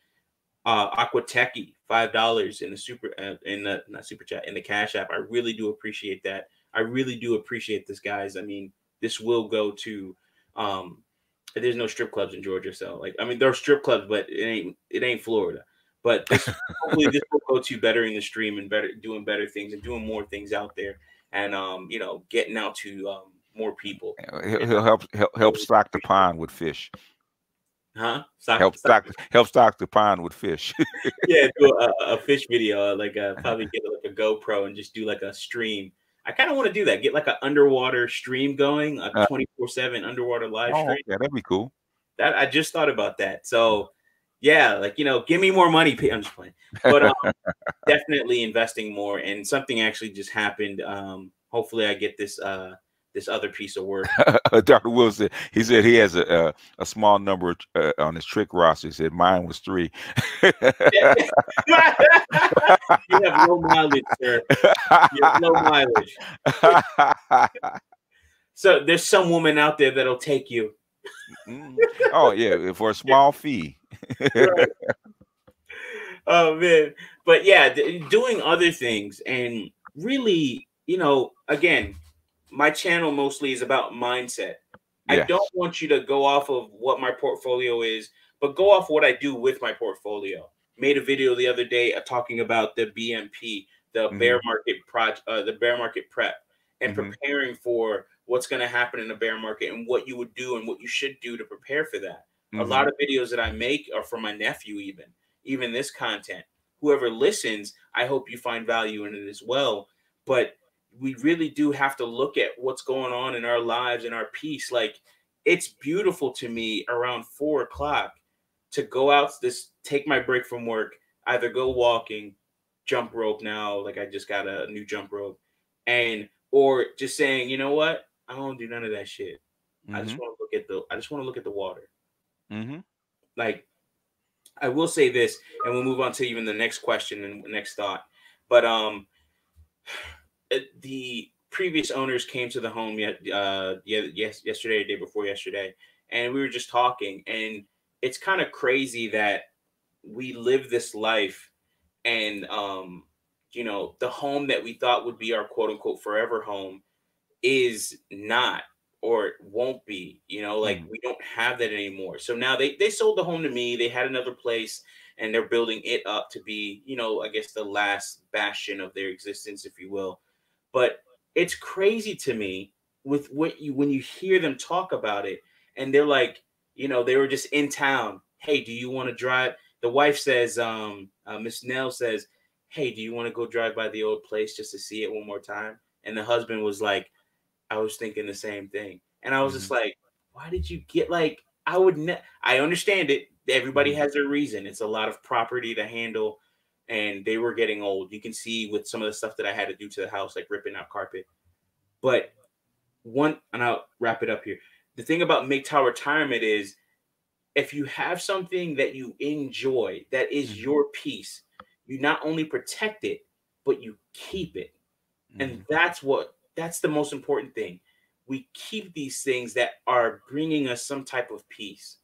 Aquateki $5 in the not super chat, in the Cash App. I really do appreciate that. I really do appreciate this, guys. I mean, this will go to um, there's no strip clubs in Georgia, so like I mean there are strip clubs, but it ain't Florida. But this hopefully this will go to bettering the stream and doing better things and doing more things out there, and getting out to more people. And, he'll help stock the pond with fish. huh? Stop. Help stock the pond with fish. Yeah, do a fish video, like probably get like a GoPro and just do like a stream. I kind of want to do that. Get like an underwater stream going, a Uh, 24/7 underwater live oh, stream. yeah, that'd be cool. That I just thought about that. So yeah, like give me more money. I'm just playing, but definitely investing more. And something actually just happened. Hopefully, I get this other piece of work. Dr. Wilson, he said he has a small number on his trick roster. He said mine was 3. You have low mileage, sir. You have low mileage. So there's some woman out there that'll take you. Oh yeah, for a small fee. Right. Oh man, but yeah, doing other things and really, again, my channel mostly is about mindset. I don't Yes. want you to go off of what my portfolio is, but go off what I do with my portfolio. Made a video the other day talking about the BMP, the Hmm. bear market project, the bear market prep, and Hmm. preparing for what's going to happen in the bear market and what you would do and what you should do to prepare for that. A lot of videos that I make are for my nephew, even this content. Whoever listens, I hope you find value in it as well. But we really do have to look at what's going on in our lives and our peace. Like, it's beautiful to me around 4 o'clock to go out, this take my break from work, either go walking, jump rope now, like I just got a new jump rope, and or just saying, you know what, I don't do none of that shit. I just want to look at the water. Like, I will say this, and we'll move on to even the next question and next thought. But the previous owners came to the home yesterday, day before yesterday, and we were just talking, and it's kind of crazy that we live this life, and you know, the home that we thought would be our quote unquote forever home is not, or won't be, you know, like we don't have that anymore. So now they sold the home to me. They had another place and they're building it up to be, you know, I guess the last bastion of their existence, if you will. But it's crazy to me with what you, when you hear them talk about it, and they're like, you know, they were just in town. Hey, do you want to drive? The wife says, Miss Nell says, hey, do you want to go drive by the old place just to see it one more time? And the husband was like, I was thinking the same thing. And I was just like, why did you get, like, I would I understand it. Everybody has their reason. It's a lot of property to handle, and they were getting old. You can see with some of the stuff that I had to do to the house, like ripping out carpet. But and I'll wrap it up here. The thing about MGTOW Retirement is, if you have something that you enjoy, that is your piece, you not only protect it, but you keep it. And that's the most important thing. We keep these things that are bringing us some type of peace.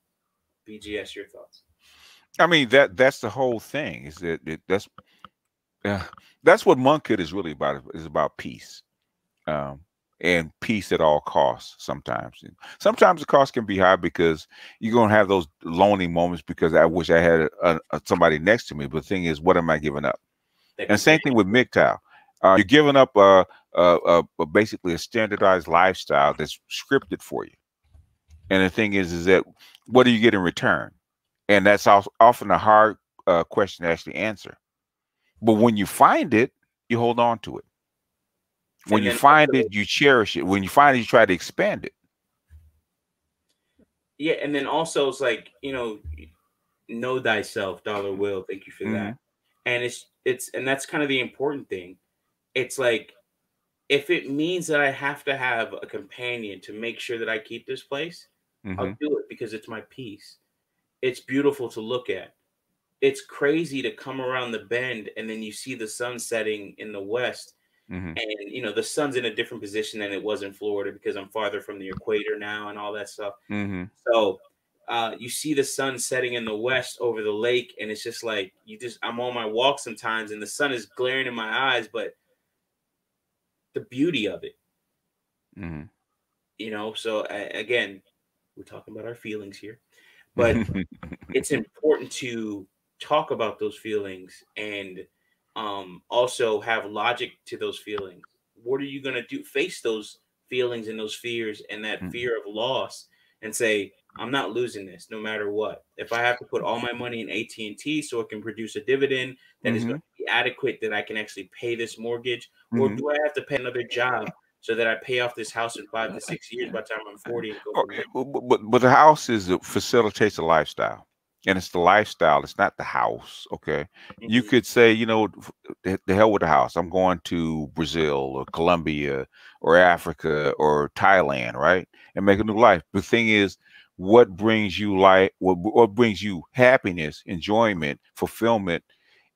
BGS, your thoughts? I mean, that's the whole thing. Is that's what monkhood is really about. Is about peace, and peace at all costs. Sometimes the cost can be high because you're gonna have those lonely moments because I wish I had somebody next to me. But the thing is, what am I giving up? And same thing with MGTOW. You're giving up basically a standardized lifestyle that's scripted for you. And the thing is that what do you get in return? And that's often a hard question to actually answer. But when you find it, you hold on to it. When you find it, you cherish it. When you find it, you try to expand it. Yeah, and then also it's like, you know thyself, dollar will. Thank you for that. And and that's kind of the important thing. It's like, if it means that I have to have a companion to make sure that I keep this place, I'll do it because it's my piece. It's beautiful to look at. It's crazy to come around the bend and then you see the sun setting in the west. And, you know, the sun's in a different position than it was in Florida because I'm farther from the equator now and all that stuff. So you see the sun setting in the west over the lake, and it's just like, I'm on my walk sometimes and the sun is glaring in my eyes, but the beauty of it, you know. So again, we're talking about our feelings here, but it's important to talk about those feelings and also have logic to those feelings. What are you going to do? Face those feelings and those fears and that fear of loss, and say, I'm not losing this no matter what. If I have to put all my money in AT&T so it can produce a dividend that is going to be adequate, that I can actually pay this mortgage, or do I have to pay another job so that I pay off this house in 5 to 6 years by the time I'm 40 and go from there? But the house facilitates a lifestyle. And it's the lifestyle. It's not the house. Okay. You could say, you know, the hell with the house. I'm going to Brazil or Colombia or Africa or Thailand, right? And make a new life. The thing is, what brings you life? What brings you happiness, enjoyment, fulfillment,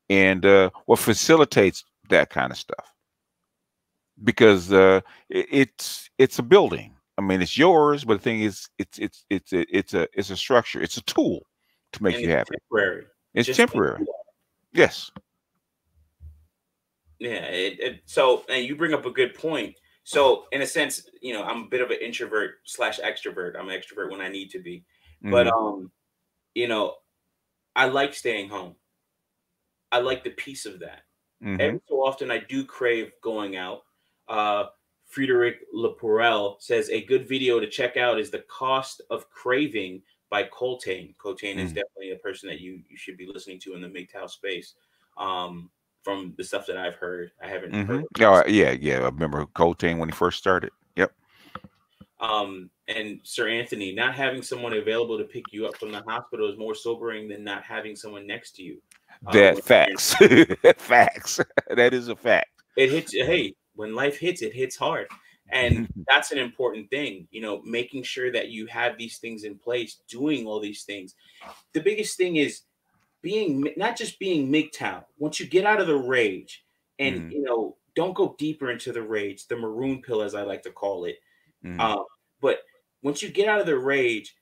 and what facilitates that kind of stuff? Because it's a building. I mean, it's yours, but the thing is, it's a structure. It's a tool to make you happy. Temporary. It's temporary. Yes. Yeah. So, and you bring up a good point. So, in a sense, you know, I'm a bit of an introvert / extrovert. I'm an extrovert when I need to be, but you know, I like staying home. I like the peace of that. Every so often, I do crave going out. Frederic Leporel says a good video to check out is The Cost of Craving by Coltane. Coltane is Mm. definitely a person that you should be listening to in the MGTOW space. From the stuff that I've heard, I haven't heard Mm-hmm. of Oh, this. yeah, yeah. I remember Coltrane when he first started. Yep. And Sir Anthony, not having someone available to pick you up from the hospital is more sobering than not having someone next to you. That When facts. Facts. That is a fact. it hits, hey, when life hits, it hits hard. And that's an important thing, making sure that you have these things in place, doing all these things. The biggest thing is not just being MGTOW. Once you get out of the rage and, Mm-hmm. don't go deeper into the rage, the maroon pill, as I like to call it. Mm-hmm. But once you get out of the rage,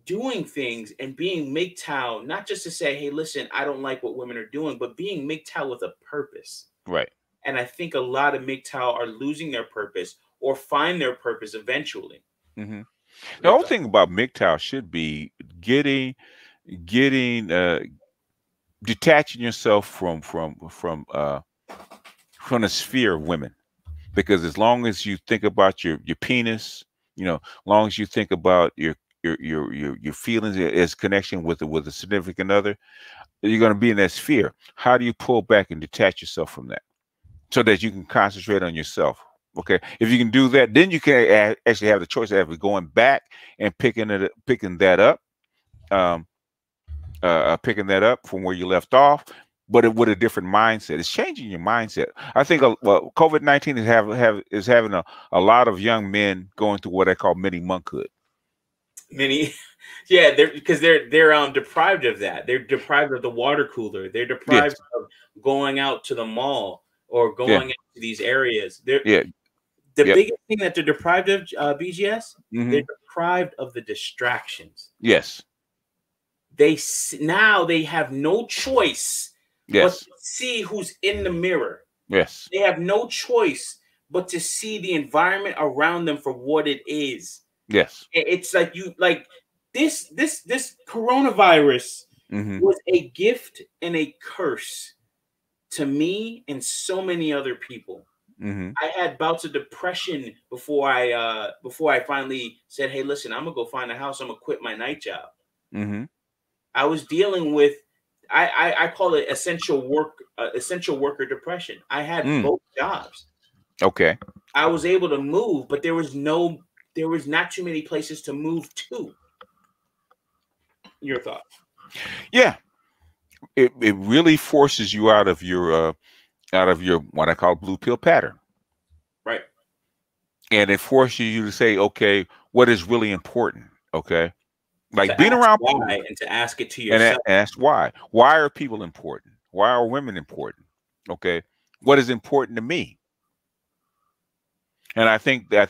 doing things and being MGTOW, not just to say, hey, listen, I don't like what women are doing, but being MGTOW with a purpose. Right. And I think a lot of MGTOW are losing their purpose or find their purpose eventually. Mm-hmm. The Your whole thought? thing about MGTOW should be getting detaching yourself from the sphere of women, because as long as you think about your penis, as long as you think about your feelings as connection with a significant other, you're going to be in that sphere. How do you pull back and detach yourself from that so that you can concentrate on yourself? Okay, if you can do that, then you can actually have the choice of going back and picking that up, um, picking that up from where you left off, but with a different mindset. It's changing your mindset. I think well, COVID-19 is having a lot of young men going through what I call mini monkhood. Many, yeah, they're deprived of that. They're deprived of the water cooler. They're deprived Yes. of going out to the mall or Yeah. going out to these areas. They're Yeah. the Yep. biggest thing that they're deprived of, BGS. Mm-hmm. They're deprived of the distractions. Yes. Now they have no choice but Yes. to see who's in the mirror. Yes. They have no choice but to see the environment around them for what it is. Yes. It's like this coronavirus Mm-hmm. was a gift and a curse to me and so many other people. Mm-hmm. I had bouts of depression before I finally said, hey, listen, I'm gonna go find a house. I'm gonna quit my night job. Mm-hmm. I was dealing with I call it essential worker depression. I had Mm. both jobs. Okay. I was able to move, but there was not too many places to move to. Your thoughts? Yeah. It really forces you out of your what I call blue pill pattern. Right. And it forces you to say, okay, what is really important? Okay. Like To being ask around people, why and to ask it to and yourself. ask why. Why are people important? Why are women important? Okay. What is important to me? And I think that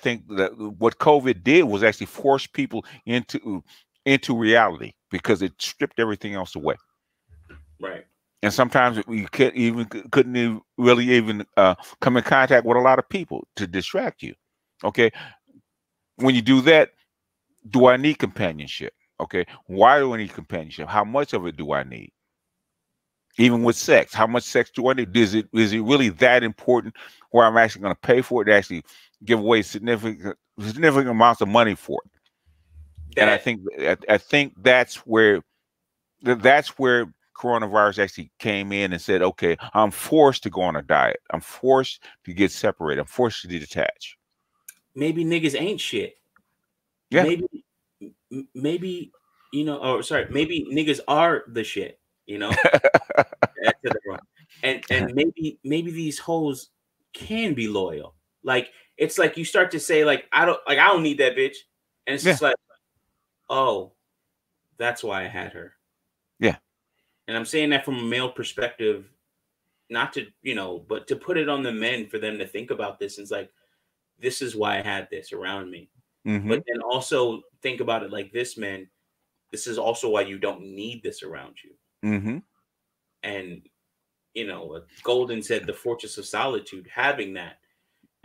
what COVID did was actually force people into reality, because it stripped everything else away. Right. And sometimes we couldn't really even come in contact with a lot of people to distract you. Okay. When you do that, do I need companionship? Okay. Why do I need companionship? How much of it do I need? Even with sex, how much sex do I need? Is it really that important where I'm actually going to pay for it, to actually give away significant amounts of money for it? And I That think I think that's where coronavirus actually came in and said, okay, I'm forced to go on a diet. I'm forced to get separated. I'm forced to detach. maybe niggas ain't shit. Yeah. Maybe maybe niggas are the shit. That's to the front. And maybe these hoes can be loyal. Like it's like you start to say like I don't need that bitch, and it's Yeah. just like, oh, that's why I had her. Yeah. And I'm saying that from a male perspective, not to but to put it on the men for them to think about this. And it's like, this is why I had this around me. Mm-hmm. But then also think about it like this, man. This is also why you don't need this around you. Mm-hmm. And Golden said the fortress of solitude, having that.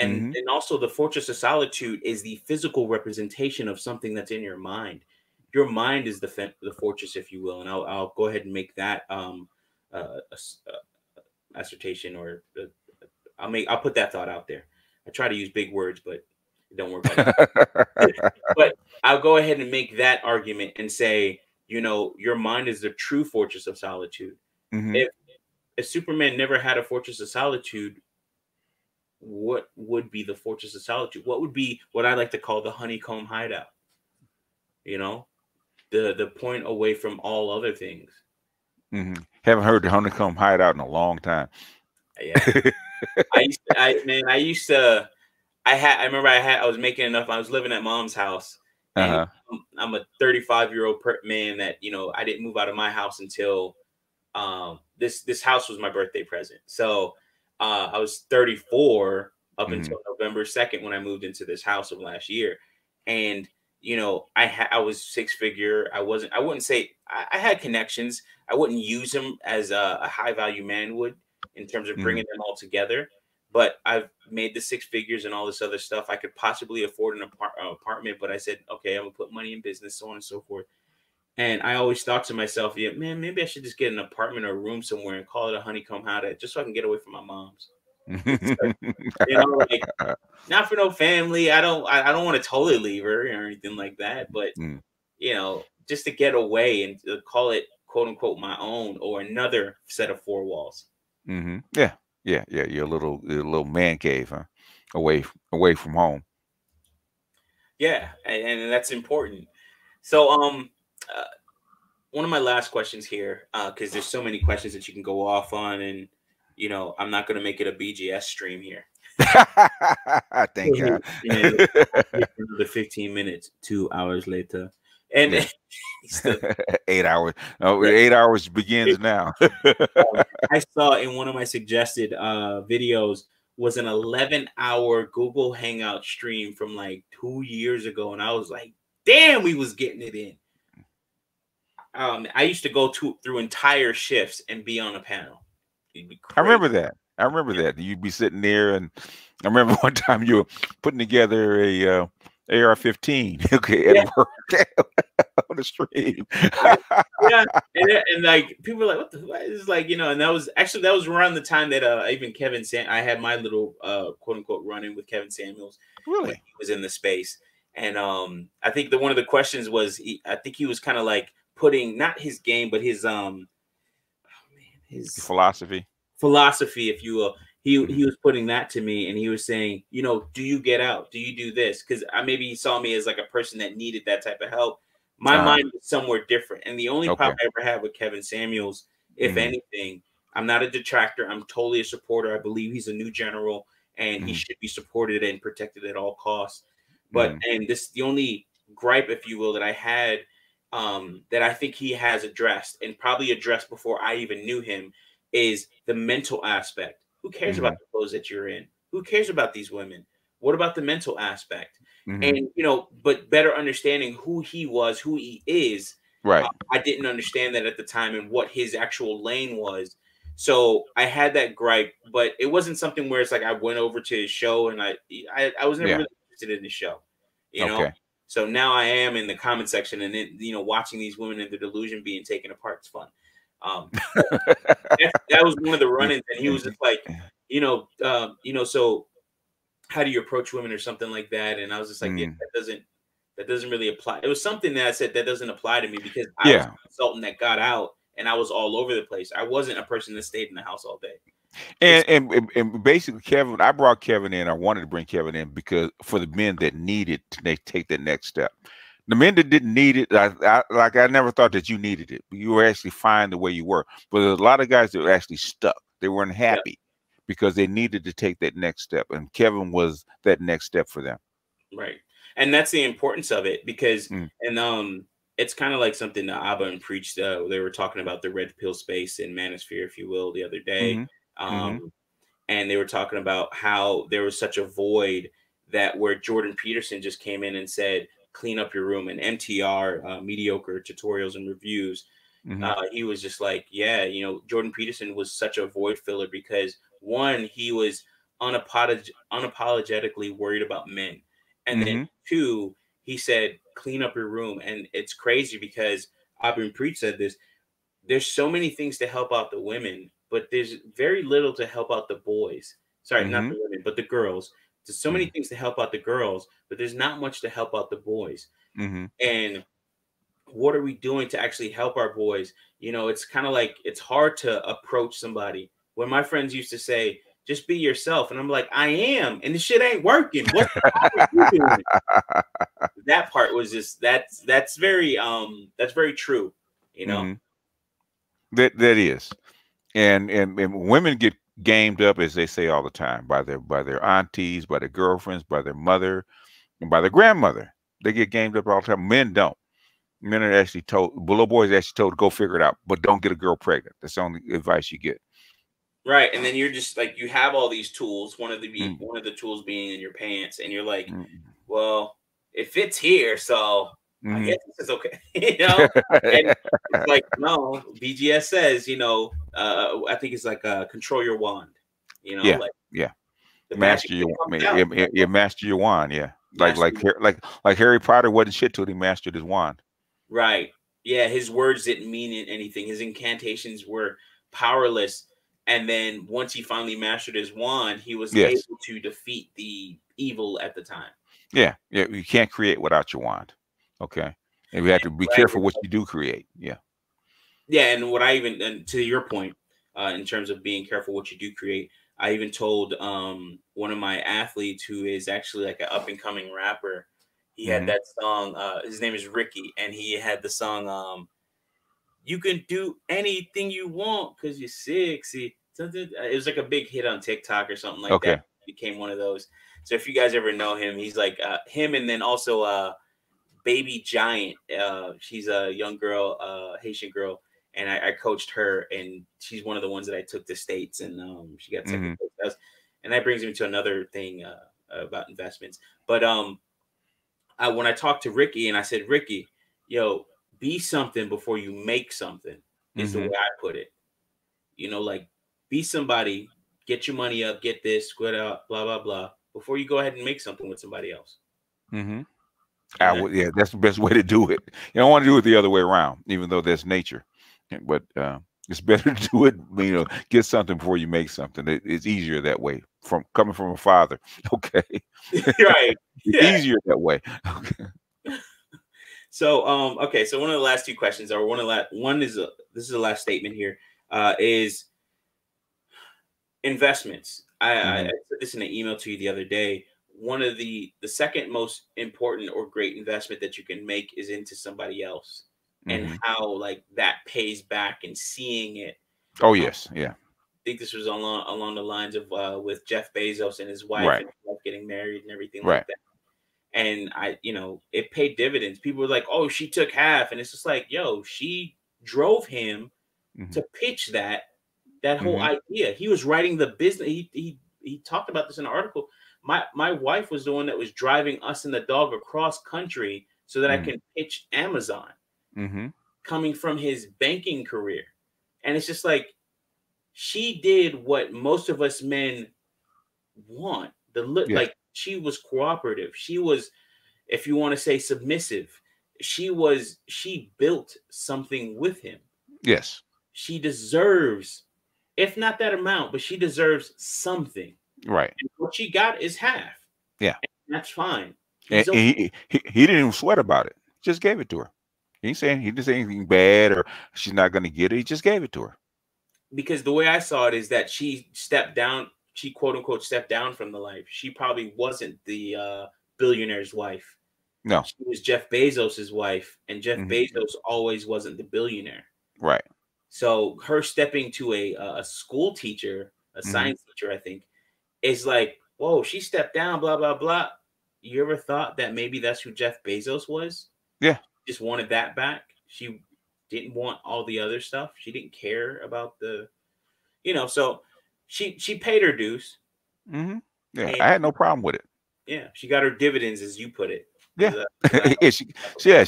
And Mm-hmm. also the fortress of solitude is the physical representation of something that's in your mind. Your mind is the fortress, if you will. And I'll go ahead and make that assertion, or I'll put that thought out there. I try to use big words, but It don't work like that. But I'll go ahead and make that argument and say, you know, your mind is the true fortress of solitude. Hmm. If Superman never had a fortress of solitude, what would be the fortress of solitude? What would be what I like to call the honeycomb hideout? You know, the point away from all other things. Hmm. Haven't heard the honeycomb hideout in a long time. Yeah, I used to. I remember I was making enough. I was living at mom's house, and Uh-huh. I'm a 35-year-old man that, you know, I didn't move out of my house until this house was my birthday present. So I was 34 up Hmm. until November 2nd when I moved into this house of last year. And you know, I was six figure. I wouldn't say I had connections. I wouldn't use them as a high value man would in terms of Hmm. bringing them all together. But I've made the six figures and all this other stuff. I could possibly afford an apartment, but I said, okay, I'm gonna put money in business, so on and so forth. And I always thought to myself, yeah, man, maybe I should just get an apartment or a room somewhere and call it a honeycomb hideout just so I can get away from my mom's. It's like, you know, like not for no family. I don't want to totally leave her or anything like that, but Mm. you know, just to get away and to call it quote unquote my own or another set of four walls. Hmm. Yeah, yeah, yeah. Your little man cave, huh? Away from home. Yeah, and that's important. So uh, one of my last questions here, because there's so many questions that you can go off on, and you know, I'm not going to make it a BGS stream here. Thank God. And here for another 15 minutes, 2 hours later. And Yeah. he's still 8 hours. Oh, yeah. 8 hours begins now. I saw in one of my suggested videos was an 11-hour Google Hangout stream from like 2 years ago, and I was like, damn, we was getting it in. I used to go through entire shifts and be on a panel. It'd be I crazy. remember that. I remember that. You'd be sitting there, and I remember one time you were putting together a AR-15. Okay, at Yeah, work on the stream. I, yeah, and like people are like, what the? What? It's like, you know, and that was around the time that even I had my little quote unquote run in with Kevin Samuels when Really? he was in the space, and I think one of the questions was I think he was kind of like putting not his game but his oh man, his Philosophy. philosophy, if you will. Hmm. He was putting that to me, and he was saying, you know, do you get out? Do you do this? Because maybe he saw me as like a person that needed that type of help. My Uh-huh. mind was somewhere different, and the only Okay. problem I ever had with Kevin Samuels, if Hmm. anything, I'm not a detractor. I'm totally a supporter. I believe he's a new general, and he Hmm. should be supported and protected at all costs. But Hmm. and this the only gripe, if you will, that I had that I think he has addressed and probably addressed before I even knew him is the mental aspect. Who cares about Hmm. the clothes that you're in? Who cares about these women? What about the mental aspect? Hmm. And you know, but better understanding who he was, who he is. Right. I didn't understand that at the time and what his actual lane was. So I had that gripe, but it wasn't something where it's like I went over to his show and I was never Yeah. really interested in the show, you know. Okay. So now I am in the comment section and then, you know, watching these women in the delusion being taken apart. It's fun. Um, that was one of the run-ins, and he was just like, you know, so how do you approach women or something like that? And I was just like, yeah, Mm. that doesn't really apply. It was something that I said that doesn't apply to me because I was Yeah. a consultant that got out and I was all over the place. I wasn't a person that stayed in the house all day. It's And basically, Kevin, I brought Kevin in. I wanted to bring Kevin in because for the men that needed to take that next step. The men that didn't need it, I never thought that you needed it. You were actually fine the way you were. But there's a lot of guys that were actually stuck. They weren't yeah, happy because they needed to take that next step. And Kevin was that next step for them. right. And that's the importance of it because Mm. and it's kind of like something that Abba and preached. They were talking about the red pill space and manosphere, if you will, the other day. Hmm. Hmm. Um, and they were talking about how there was such a void that where Jordan Peterson just came in and said, "Clean up your room." And MTR, mediocre tutorials and reviews, Hmm. he was just like, "Yeah, you know, Jordan Peterson was such a void filler because one, he was unapologetically worried about men, and then Hmm. two, he said, clean up your room." And it's crazy because Aubrey Preach said this there's so many things to help out the women, but there's very little to help out the boys. Sorry, not Hmm. the women, but the girls. There's so many things to help out the girls, but there's not much to help out the boys. And what are we doing to actually help our boys? You know, it's kind of like, it's hard to approach somebody. When my friends used to say, just be yourself. And I'm like, I am. And the shit ain't working. What are you doing? That part was just, that's very true. You know? That is. And women get gamed up, as they say all the time, by their aunties, by their girlfriends, by their mother, and by their grandmother. They get gamed up all the time. Men don't. Men are actually told, little boys are actually told to go figure it out, but don't get a girl pregnant. That's the only advice you get. Right. And then you're just like, you have all these tools, one of the tools being in your pants, and you're like, well, it fits here, so I guess this is okay. You know? And it's like, no, BGS says, you know, I think it's like control your wand. You know, master your master your wand, like Harry Potter wasn't shit till he mastered his wand. Right. Yeah, his words didn't mean anything. His incantations were powerless. And then once he finally mastered his wand, he was able to defeat the evil at the time. Yeah. You can't create without your wand. Okay. And we have to be careful what you do create. Yeah. Yeah. And and to your point, in terms of being careful what you do create, I even told one of my athletes, who is actually like an up and coming rapper, he had that song. His name is Ricky, and he had the song, you can do anything you want because you're sexy. Something. It was like a big hit on TikTok or something like that. It became one of those. So if you guys ever know him, he's like him, and then also Baby Giant. She's a young girl, Haitian girl, and I coached her, and she's one of the ones that I took to States, and she got second place. And that brings me to another thing about investments. But when I talked to Ricky, and I said, Ricky, yo, be something before you make something, is the way I put it. You know, like, be somebody, get your money up, get this, squid out, blah, blah, blah, before you go ahead and make something with somebody else. Yeah, that's the best way to do it. You don't want to do it the other way around, even though that's nature. But it's better to do it, you know, get something before you make something. It's easier that way, coming from a father. Okay. Right. It's easier that way. Okay. So, okay. So one of the last two questions, or this is the last statement here, is investments. I put this in an email to you the other day. One of the second most important or great investment that you can make is into somebody else, and how like that pays back, and seeing it. Oh yes. Yeah. I think this was along the lines of with Jeff Bezos and his wife, and his wife getting married and everything like that. And it paid dividends. People were like, oh, she took half. And it's just like, yo, she drove him to pitch that whole idea. He was writing the business. He talked about this in an article. My wife was the one that was driving us and the dog across country so that I can pitch Amazon, coming from his banking career. And it's just like, she did what most of us men want. Like, she was cooperative. She was, if you want to say, submissive. She built something with him. Yes. She deserves, if not that amount, but she deserves something. Right. And what she got is half. Yeah. And that's fine. And he didn't even sweat about it. Just gave it to her. He didn't say anything bad or she's not going to get it. He just gave it to her. Because the way I saw it is that she stepped down. She quote unquote stepped down from the life. She probably wasn't the billionaire's wife. No, she was Jeff Bezos's wife, and Jeff Bezos always wasn't the billionaire. Right. So her stepping to a school teacher, a science teacher, I think, is like, whoa, she stepped down, blah, blah, blah. You ever thought that maybe that's who Jeff Bezos was? Yeah. Just wanted that back. She didn't want all the other stuff. She didn't care about so she paid her dues. Yeah, and I had no problem with it. Yeah, she got her dividends, as you put it. Yeah,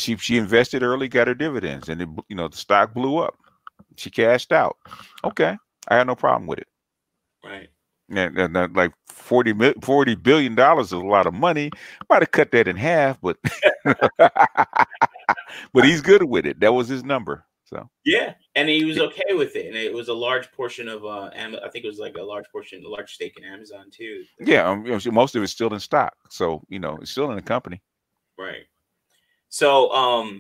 she invested early, got her dividends, and the stock blew up. She cashed out. Okay, I had no problem with it. Right. And like $40 billion is a lot of money. Might have cut that in half, but but he's good with it. That was his number. So Yeah, and he was okay with it, and it was a large portion of I think it was like a large stake in Amazon too. yeah, most of it's still in stock. So it's still in the company. Right. So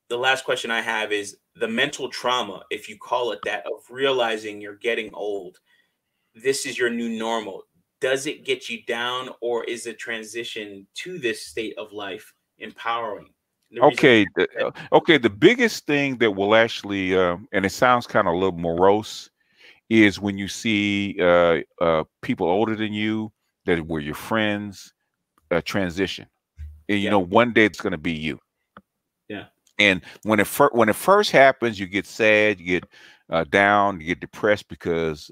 the last question I have is the mental trauma, if you call it that, of realizing you're getting old. This is your new normal. Does it get you down, or is the transition to this state of life empowering? The reason Okay, the biggest thing that will actually, and it sounds kind of a little morose, is when you see people older than you that were your friends transition, and yeah, one day it's going to be you. yeah, And when it first happens, you get sad, you get down, you get depressed because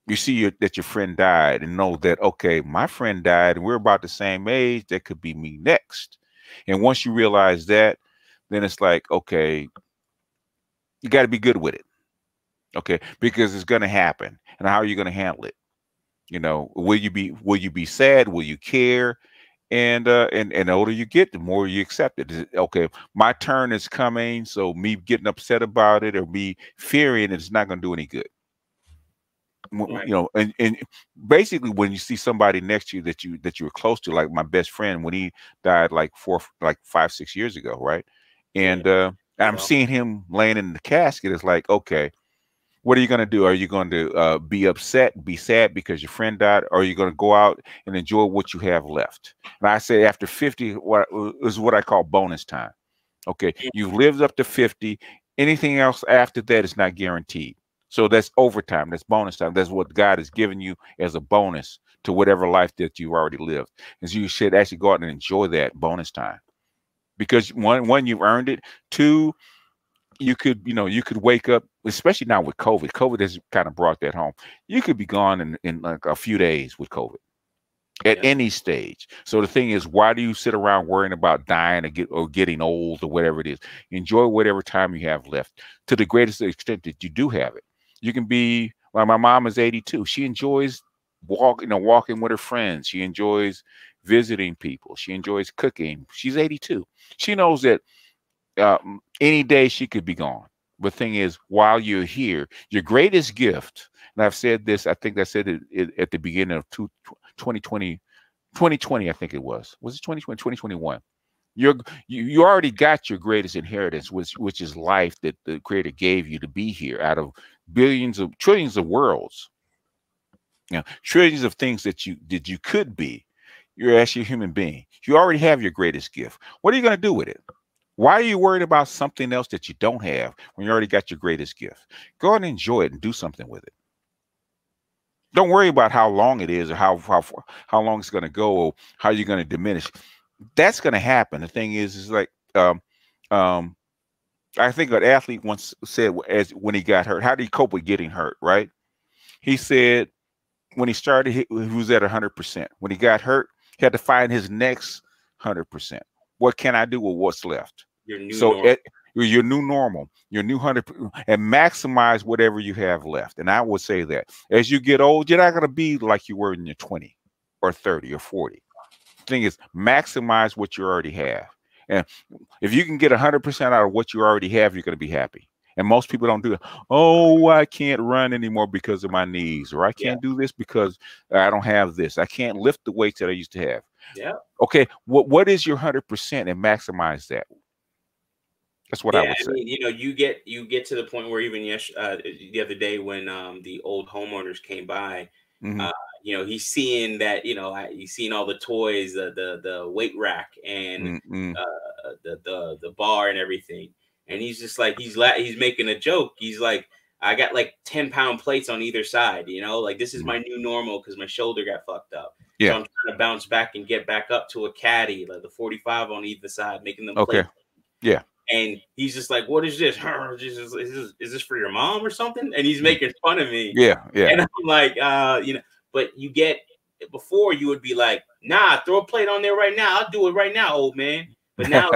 you see that your friend died, and know that, okay, my friend died, and we're about the same age. That could be me next. And once you realize that, then it's like, okay, you got to be good with it, okay, because it's going to happen. And how are you going to handle it? Will you be sad? Will you care? And the older you get, the more you accept it. Okay, my turn is coming, so me getting upset about it or me fearing it's not going to do any good. right, And basically when you see somebody next to you that you were close to, like my best friend when he died like 5-6 years ago, right? yeah. And I'm Well, seeing him laying in the casket. It's like, okay, what are you going to do? Are you going to be upset, be sad because your friend died, or are you going to go out and enjoy what you have left? And I say after 50, what is what I call bonus time. Okay, you've lived up to 50. Anything else after that is not guaranteed. So that's overtime. That's bonus time. That's what God has given you as a bonus to whatever life that you've already lived. And so you should actually go out and enjoy that bonus time, because one, you've earned it. Two, you could wake up, especially now with COVID. COVID has kind of brought that home. You could be gone in like a few days with COVID at yeah, any stage. So the thing is, why do you sit around worrying about dying or getting old or whatever it is? Enjoy whatever time you have left to the greatest extent that you do have it. You can be, well, my mom is 82. She enjoys walking with her friends. She enjoys visiting people. She enjoys cooking. She's 82. She knows that any day she could be gone. The thing is, while you're here, your greatest gift, and I've said this, I think I said it at the beginning of 2020, 2020, I think it was it 2020, 2021? You already got your greatest inheritance, which is life that the Creator gave you to be here out of trillions of worlds, trillions of things that you could be. You're actually a human being. You already have your greatest gift. What are you going to do with it? Why are you worried about something else that you don't have when you already got your greatest gift? Go out and enjoy it and do something with it. Don't worry about how long it is or how long it's going to go or how you're going to diminish. That's going to happen. The thing is like um, I think an athlete once said, as when he got hurt, how did he cope with getting hurt? Right? He said when he started, he was at 100%. When he got hurt, he had to find his next 100%. What can I do with what's left? your new So normal. your new normal, your new 100, and maximize whatever you have left. And I would say that as you get old, you're not going to be like you were in your 20 or 30 or 40. The thing is, maximize what you already have. And if you can get 100% out of what you already have, you're going to be happy. And most people don't do it. Oh, I can't run anymore because of my knees, or I Yeah, can't do this because I don't have this. I can't lift the weights that I used to have. yeah, Okay, what is your 100% and maximize that? That's what I yeah. would I say. mean, you get to the point where even the other day when the old homeowners came by, Hmm. uh, he's seeing that, he's seeing all the toys, the weight rack, and Mm-mm. the bar and everything, and he's just like he's making a joke. He's like, I got like 10-pound plates on either side, like this is Mm. my new normal because my shoulder got fucked up. So Yeah. I'm trying to bounce back and get back up to a caddy, like the 45 on either side, making them Okay. plates. Yeah. And he's just like, "What is this? Is this for your mom or something?" And he's Mm. making fun of me. Yeah. Yeah. And I'm like, but before you would be like, "Nah, throw a plate on there right now. I'll do it right now, old man." But now,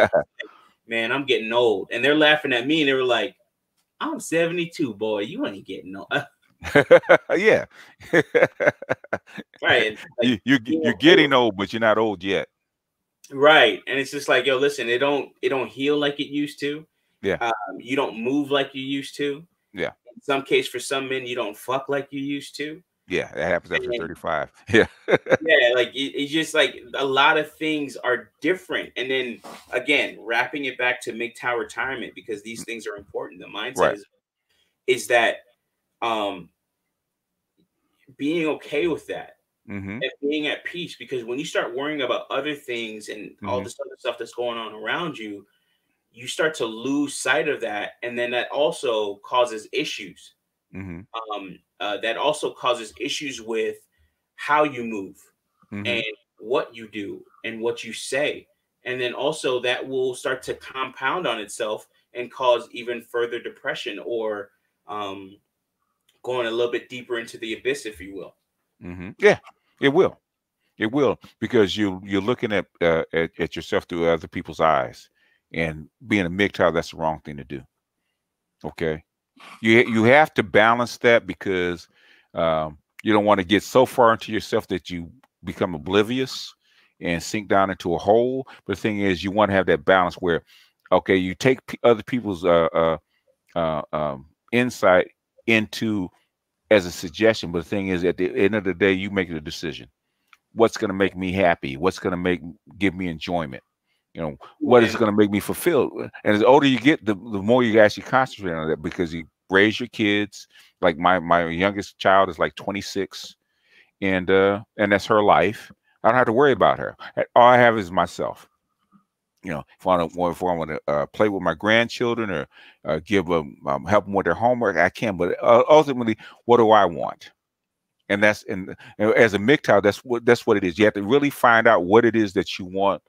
man, I'm getting old, and they're laughing at me, and they were like, "I'm 72, boy. You ain't getting old." Yeah. Right? And like, You're getting old, but you're not old yet. right. And it's just like, yo, listen, it don't heal like it used to. Yeah. You don't move like you used to. Yeah. In some case, for some men, you don't fuck like you used to. Yeah. That happens after And 35. Yeah. yeah, like it's just like a lot of things are different. And then again, wrapping it back to MGTOW retirement, because these things are important. The mindset Right. is that um being okay with that Mm-hmm. and being at peace, because when you start worrying about other things and all Mm-hmm. this other stuff that's going on around you, you start to lose sight of that, and then that also causes issues. Mm-hmm. That also causes issues with how you move Mm-hmm. and what you do and what you say, and then also that will start to compound on itself and cause even further depression, or um, going a little bit deeper into the abyss, if you will. Mm-hmm. Yeah. It will. It will, because you're looking at yourself through other people's eyes, and being a MGTOW, that's the wrong thing to do. Okay. You have to balance that, because you don't want to get so far into yourself that you become oblivious and sink down into a hole. But the thing is, you want to have that balance where, okay, you take other people's insight into as a suggestion, but the thing is, at the end of the day, you make the decision. What's going to make me happy? What's going to give me enjoyment? What is And going to make me fulfilled? And as older you get, the more you actually concentrate on that, because you raise your kids. Like my youngest child is like 26, and that's her life. I don't have to worry about her. All I have is myself. If I want to play with my grandchildren, or give them help them with their homework, I can. But ultimately, what do I want? And as a MGTOW, that's what it is. You have to really find out what it is that you want,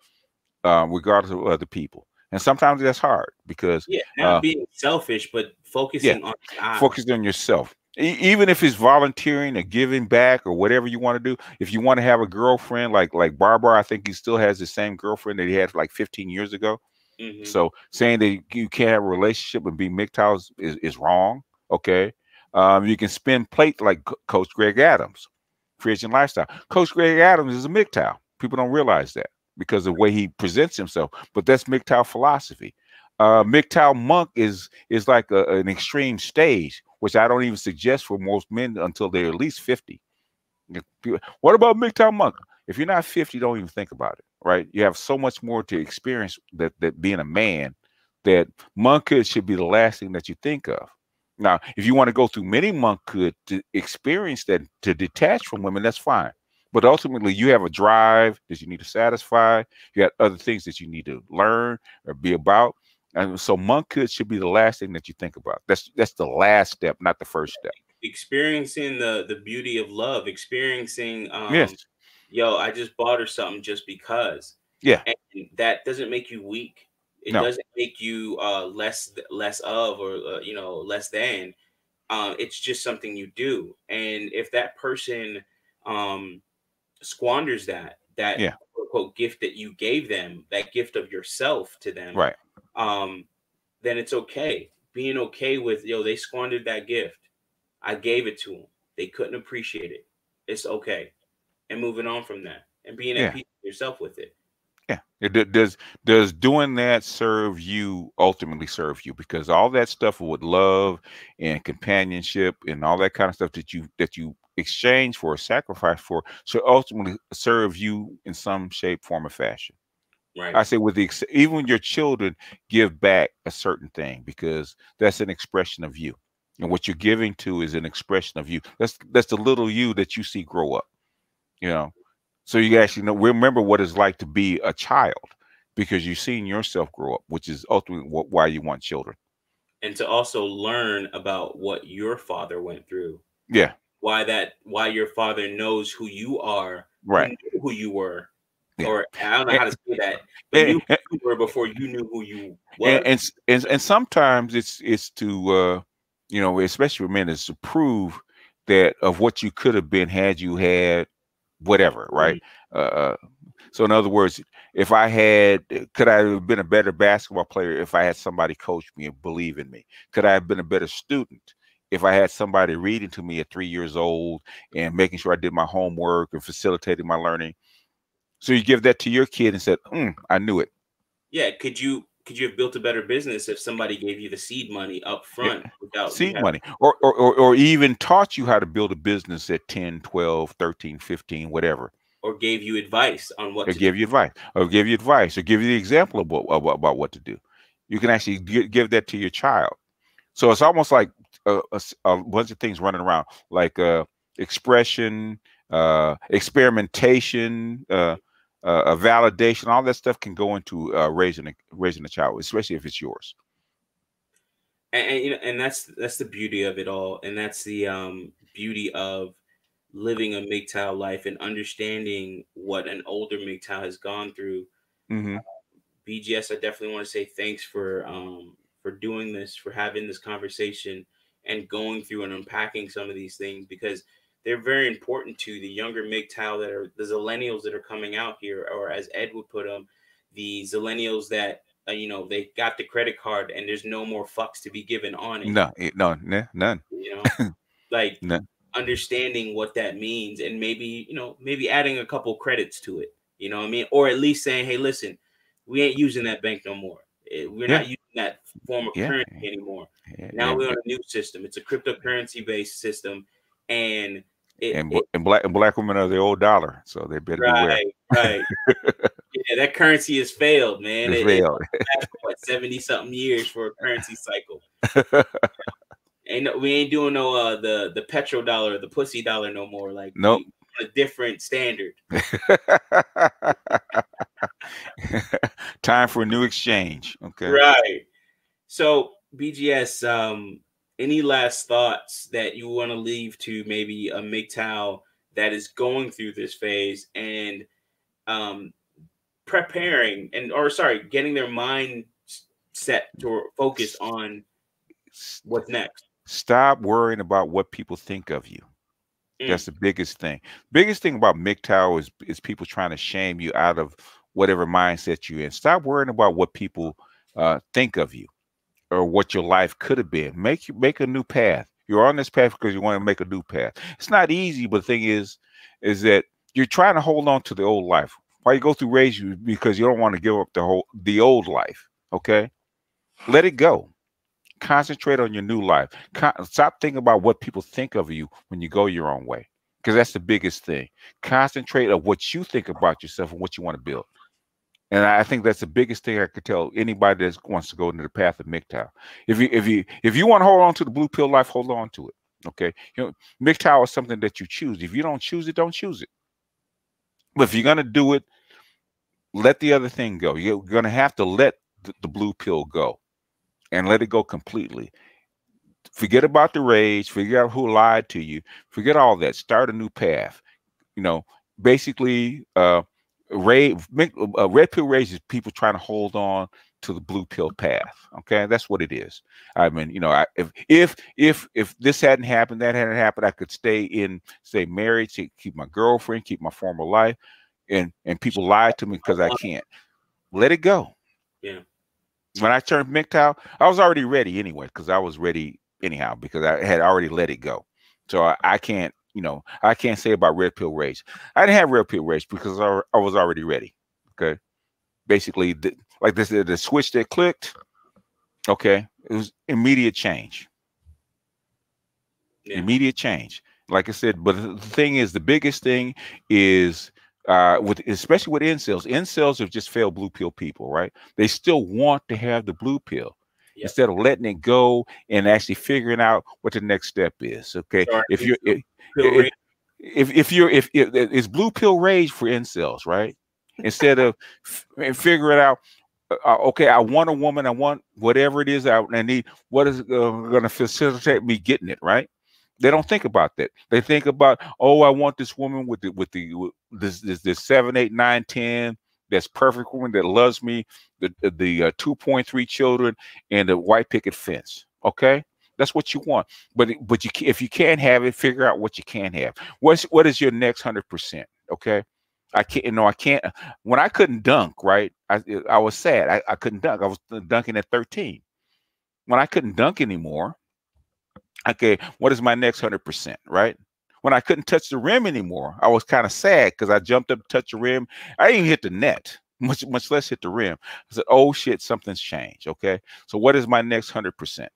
regardless of other people. And sometimes that's hard, because yeah, not being selfish, but yeah, focusing on God. focus on yourself. Even if it's volunteering or giving back or whatever you want to do. If you want to have a girlfriend like Barbara, I think he still has the same girlfriend that he had like 15 years ago. Hmm. So saying that you can't have a relationship and be MGTOW is wrong. Okay. You can spin plate like Coach Greg Adams, Creation Lifestyle. Coach Greg Adams is a MGTOW. People don't realize that because of the way he presents himself, but that's MGTOW philosophy. MGTOW monk is like an extreme stage, which I don't even suggest for most men until they're at least 50. What about MGTOW monk? If you're not 50, don't even think about it, right? You have so much more to experience that being a man, that monkhood should be the last thing that you think of. Now, if you want to go through many monkhood to experience that, to detach from women, that's fine. But ultimately, you have a drive that you need to satisfy. You got other things that you need to learn or be about. And so monkhood should be the last thing that you think about. That's the last step, not the first step. Experiencing the beauty of love, experiencing Yes. yo, I just bought her something just because. Yeah. And that doesn't make you weak. It No. doesn't make you less of, or less than. It's just something you do. And if that person um squanders that Yeah. quote unquote gift that you gave them, that gift of yourself to them, Right. um, then it's okay. Being okay with, they squandered that gift. I gave it to them. They couldn't appreciate it. It's okay. And moving on from that and being at Yeah. peace with yourself with it. Yeah. Does doing that ultimately serve you? Because all that stuff with love and companionship and all that kind of stuff that you exchange for, sacrifice for, should ultimately serve you in some shape, form, or fashion. I Right. say even your children give back a certain thing, because that's an expression of you. And what you're giving to is an expression of you. That's the little you that you see grow up, you know. So you actually remember what it's like to be a child, because you've seen yourself grow up, which is ultimately why you want children. And to also learn about what your father went through. Yeah. Why your father knows who you are. He Right. knew who you were. Yeah. Or I don't know And, how to say that, but and, knew who you were before you knew who you and, was. and sometimes it's to especially for men, is to prove that of what you could have been had you had whatever, right? Mhm. Uh, so in other words, if could I have been a better basketball player if I had somebody coach me and believe in me? Could I have been a better student if I had somebody reading to me at 3 years old and making sure I did my homework and facilitating my learning? So you give that to your kid and said, I knew it. Yeah, could could you have built a better business if somebody gave you the seed money up Yeah. front without you Seed having, money, or even taught you how to build a business at 10, 12, 13, 15, whatever. or gave you advice on what Or to do. give you advice, or give you the example of about what to do. You can actually give that to your child. So it's almost like a bunch of things running around, like expression, experimentation, validation. All that stuff can go into raising a child, especially if it's yours. And you know, and that's the beauty of it all, and that's the beauty of living a MGTOW life and understanding what an older MGTOW has gone through. Mm-hmm. BGS, I definitely want to say thanks for doing this, for having this conversation and going through and unpacking some of these things, because they're very important to the younger MGTOW that are the Zillennials that are coming out here, or as Ed would put them, the Zillennials that you know, they got the credit card and there's no more fucks to be given on it. No, none. You know, like None. understanding what that means, and maybe, you know, maybe adding a couple credits to it. You know what I mean? Or at least saying, hey, listen, we ain't using that bank no more. We're Yeah. not using that form of Yeah. currency anymore. Yeah. Now we're on a new system. It's a cryptocurrency based system, and black women are the old dollar, so they better beware. right. Yeah, that currency has failed, man. It's It's failed. what 70 something years for a currency cycle. We ain't doing no the petrodollar or the pussy dollar no more. Like, nope. A different standard. Time for a new exchange. Okay. Right. So BGS, any last thoughts that you want to leave to maybe a MGTOW that is going through this phase and preparing getting their mind set to focus on what's next? Stop worrying about what people think of you. That's the biggest thing. Biggest thing about MGTOW is people trying to shame you out of whatever mindset you're in. Stop worrying about what people think of you or what your life could have been. Make a new path. You're on this path because you want to make a new path. It's not easy, but the thing is that you're trying to hold on to the old life. Why you go through rage? Because you don't want to give up the old life. Okay, let it go. Concentrate on your new life. Stop thinking about what people think of you when you go your own way, because that's the biggest thing. Concentrate on what you think about yourself and what you want to build. And I think that's the biggest thing I could tell anybody that wants to go into the path of MGTOW. If you want to hold on to the blue pill life, hold on to it. Okay, you know, MGTOW is something that you choose. If you don't choose it, don't choose it. But if you're gonna do it, let the other thing go. You're gonna have to let the blue pill go. And let it go completely. Forget about the rage. Figure out who lied to you. Forget all that. Start a new path. You know, basically, red pill rage is people trying to hold on to the blue pill path. Okay, that's what it is. I mean, you know, if this hadn't happened, that hadn't happened, I could stay married, keep my girlfriend, keep my former life, and people lied to me because I can't. Let it go. Yeah. When I turned MGTOW, I was already ready anyway, because I was ready anyhow, because I had already let it go. So I can't, you know, I can't say about red pill rage. I didn't have red pill rage because I was already ready. Okay. Basically, like this, the switch that clicked, okay, it was immediate change. Yeah. Immediate change. Like I said, but the thing is, the biggest thing is, especially with incels are just failed blue pill people, right? They still want to have the blue pill. Yep. Instead of letting it go and actually figuring out what the next step is. Okay, if it's blue pill rage for incels, right? Instead of figuring out, okay, I want a woman, I want whatever it is I need. What is going to facilitate me getting it, right? They don't think about that. They think about, oh, I want this woman with this 7, 8, 9, 10, that's perfect woman that loves me, the 2.3 children and the white picket fence. Okay, that's what you want. But if you can't have it, figure out what you can have. What is your next 100%? Okay, I can't. When I couldn't dunk, right? I was sad. I couldn't dunk. I was dunking at 13. When I couldn't dunk anymore. Okay, what is my next 100%, right? When I couldn't touch the rim anymore, I was kind of sad because I jumped up to touch the rim. I didn't even hit the net. much less hit the rim. I said, oh shit, something's changed. Okay, so what is my next 100%?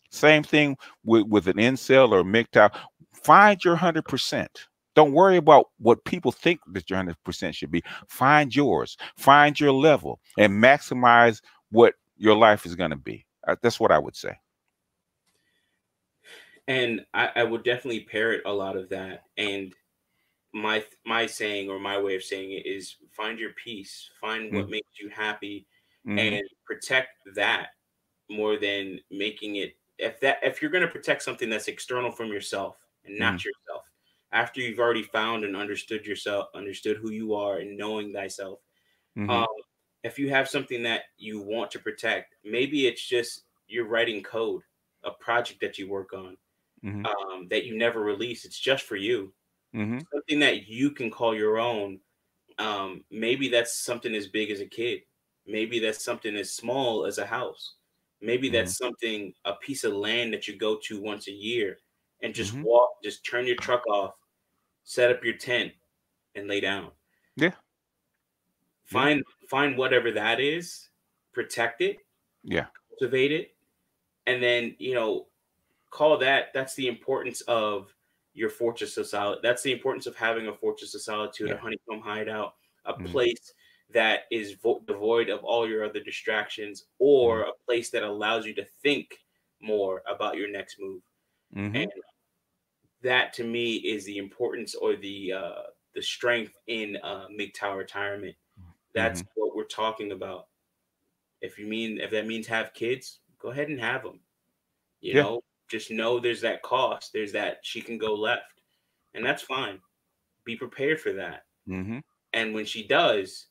Same thing with an incel or a MGTOW. Find your 100%. Don't worry about what people think that your 100% should be. Find yours. Find your level and maximize what your life is going to be. That's what I would say. And I would definitely parrot a lot of that. And my saying, or my way of saying it, is find your peace, find what makes you happy, and protect that more than making it. If you're going to protect something that's external from yourself and not yourself, after you've already found and understood yourself, understood who you are, and knowing thyself, if you have something that you want to protect, maybe it's just you're writing code, a project that you work on, that you never release. It's just for you, something that you can call your own. Maybe that's something as big as a kid. Maybe that's something as small as a house. Maybe that's something, a piece of land that you go to once a year and just walk, just turn your truck off, set up your tent, and lay down. Yeah. Find whatever that is, protect it, Yeah. cultivate it, and then, call that's the importance of your fortress of solitude. That's the importance of having a fortress of solitude, a honeycomb hideout, a place that is devoid of all your other distractions, or a place that allows you to think more about your next move. And that, to me, is the importance, or the strength in MGTOW Retirement. That's what we're talking about. If that means have kids, go ahead and have them. Just know there's that cost. There's that she can go left, and that's fine. Be prepared for that. And when she does,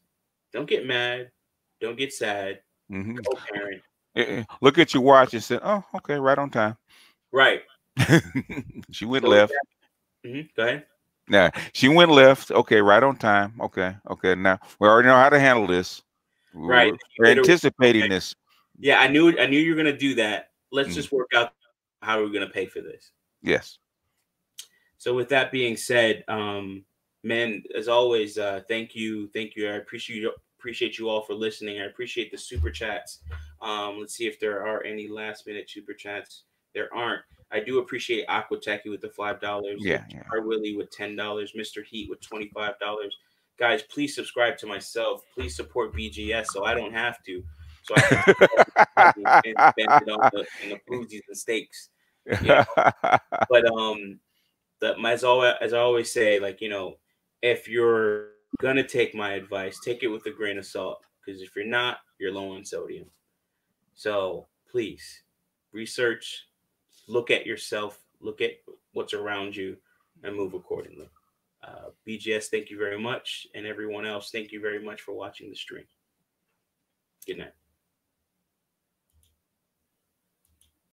don't get mad. Don't get sad. Co-parent. Look at your watch and say, "Oh, okay, right on time." Right. She went So left. Go ahead. Now she went left. Okay, right on time. Okay. Now we already know how to handle this. Right. We're anticipating this. Yeah, I knew you were gonna do that. Let's just work out how we're gonna pay for this. Yes. So with that being said, man, as always, thank you. I appreciate you all for listening. I appreciate the super chats. Let's see if there are any last minute super chats. There aren't. I do appreciate Aquateki with the $5. Yeah. R Willie with $10. Mr. Heat with $25. Guys, please subscribe to myself. Please support BGS so I don't have to. So I can and spend it on the boozies and steaks. But as I always say, if you're gonna take my advice, take it with a grain of salt. Because if you're not, you're low on sodium. So please research, look at yourself, look at what's around you, and move accordingly. BGS, thank you very much. And everyone else, thank you very much for watching the stream. Good night.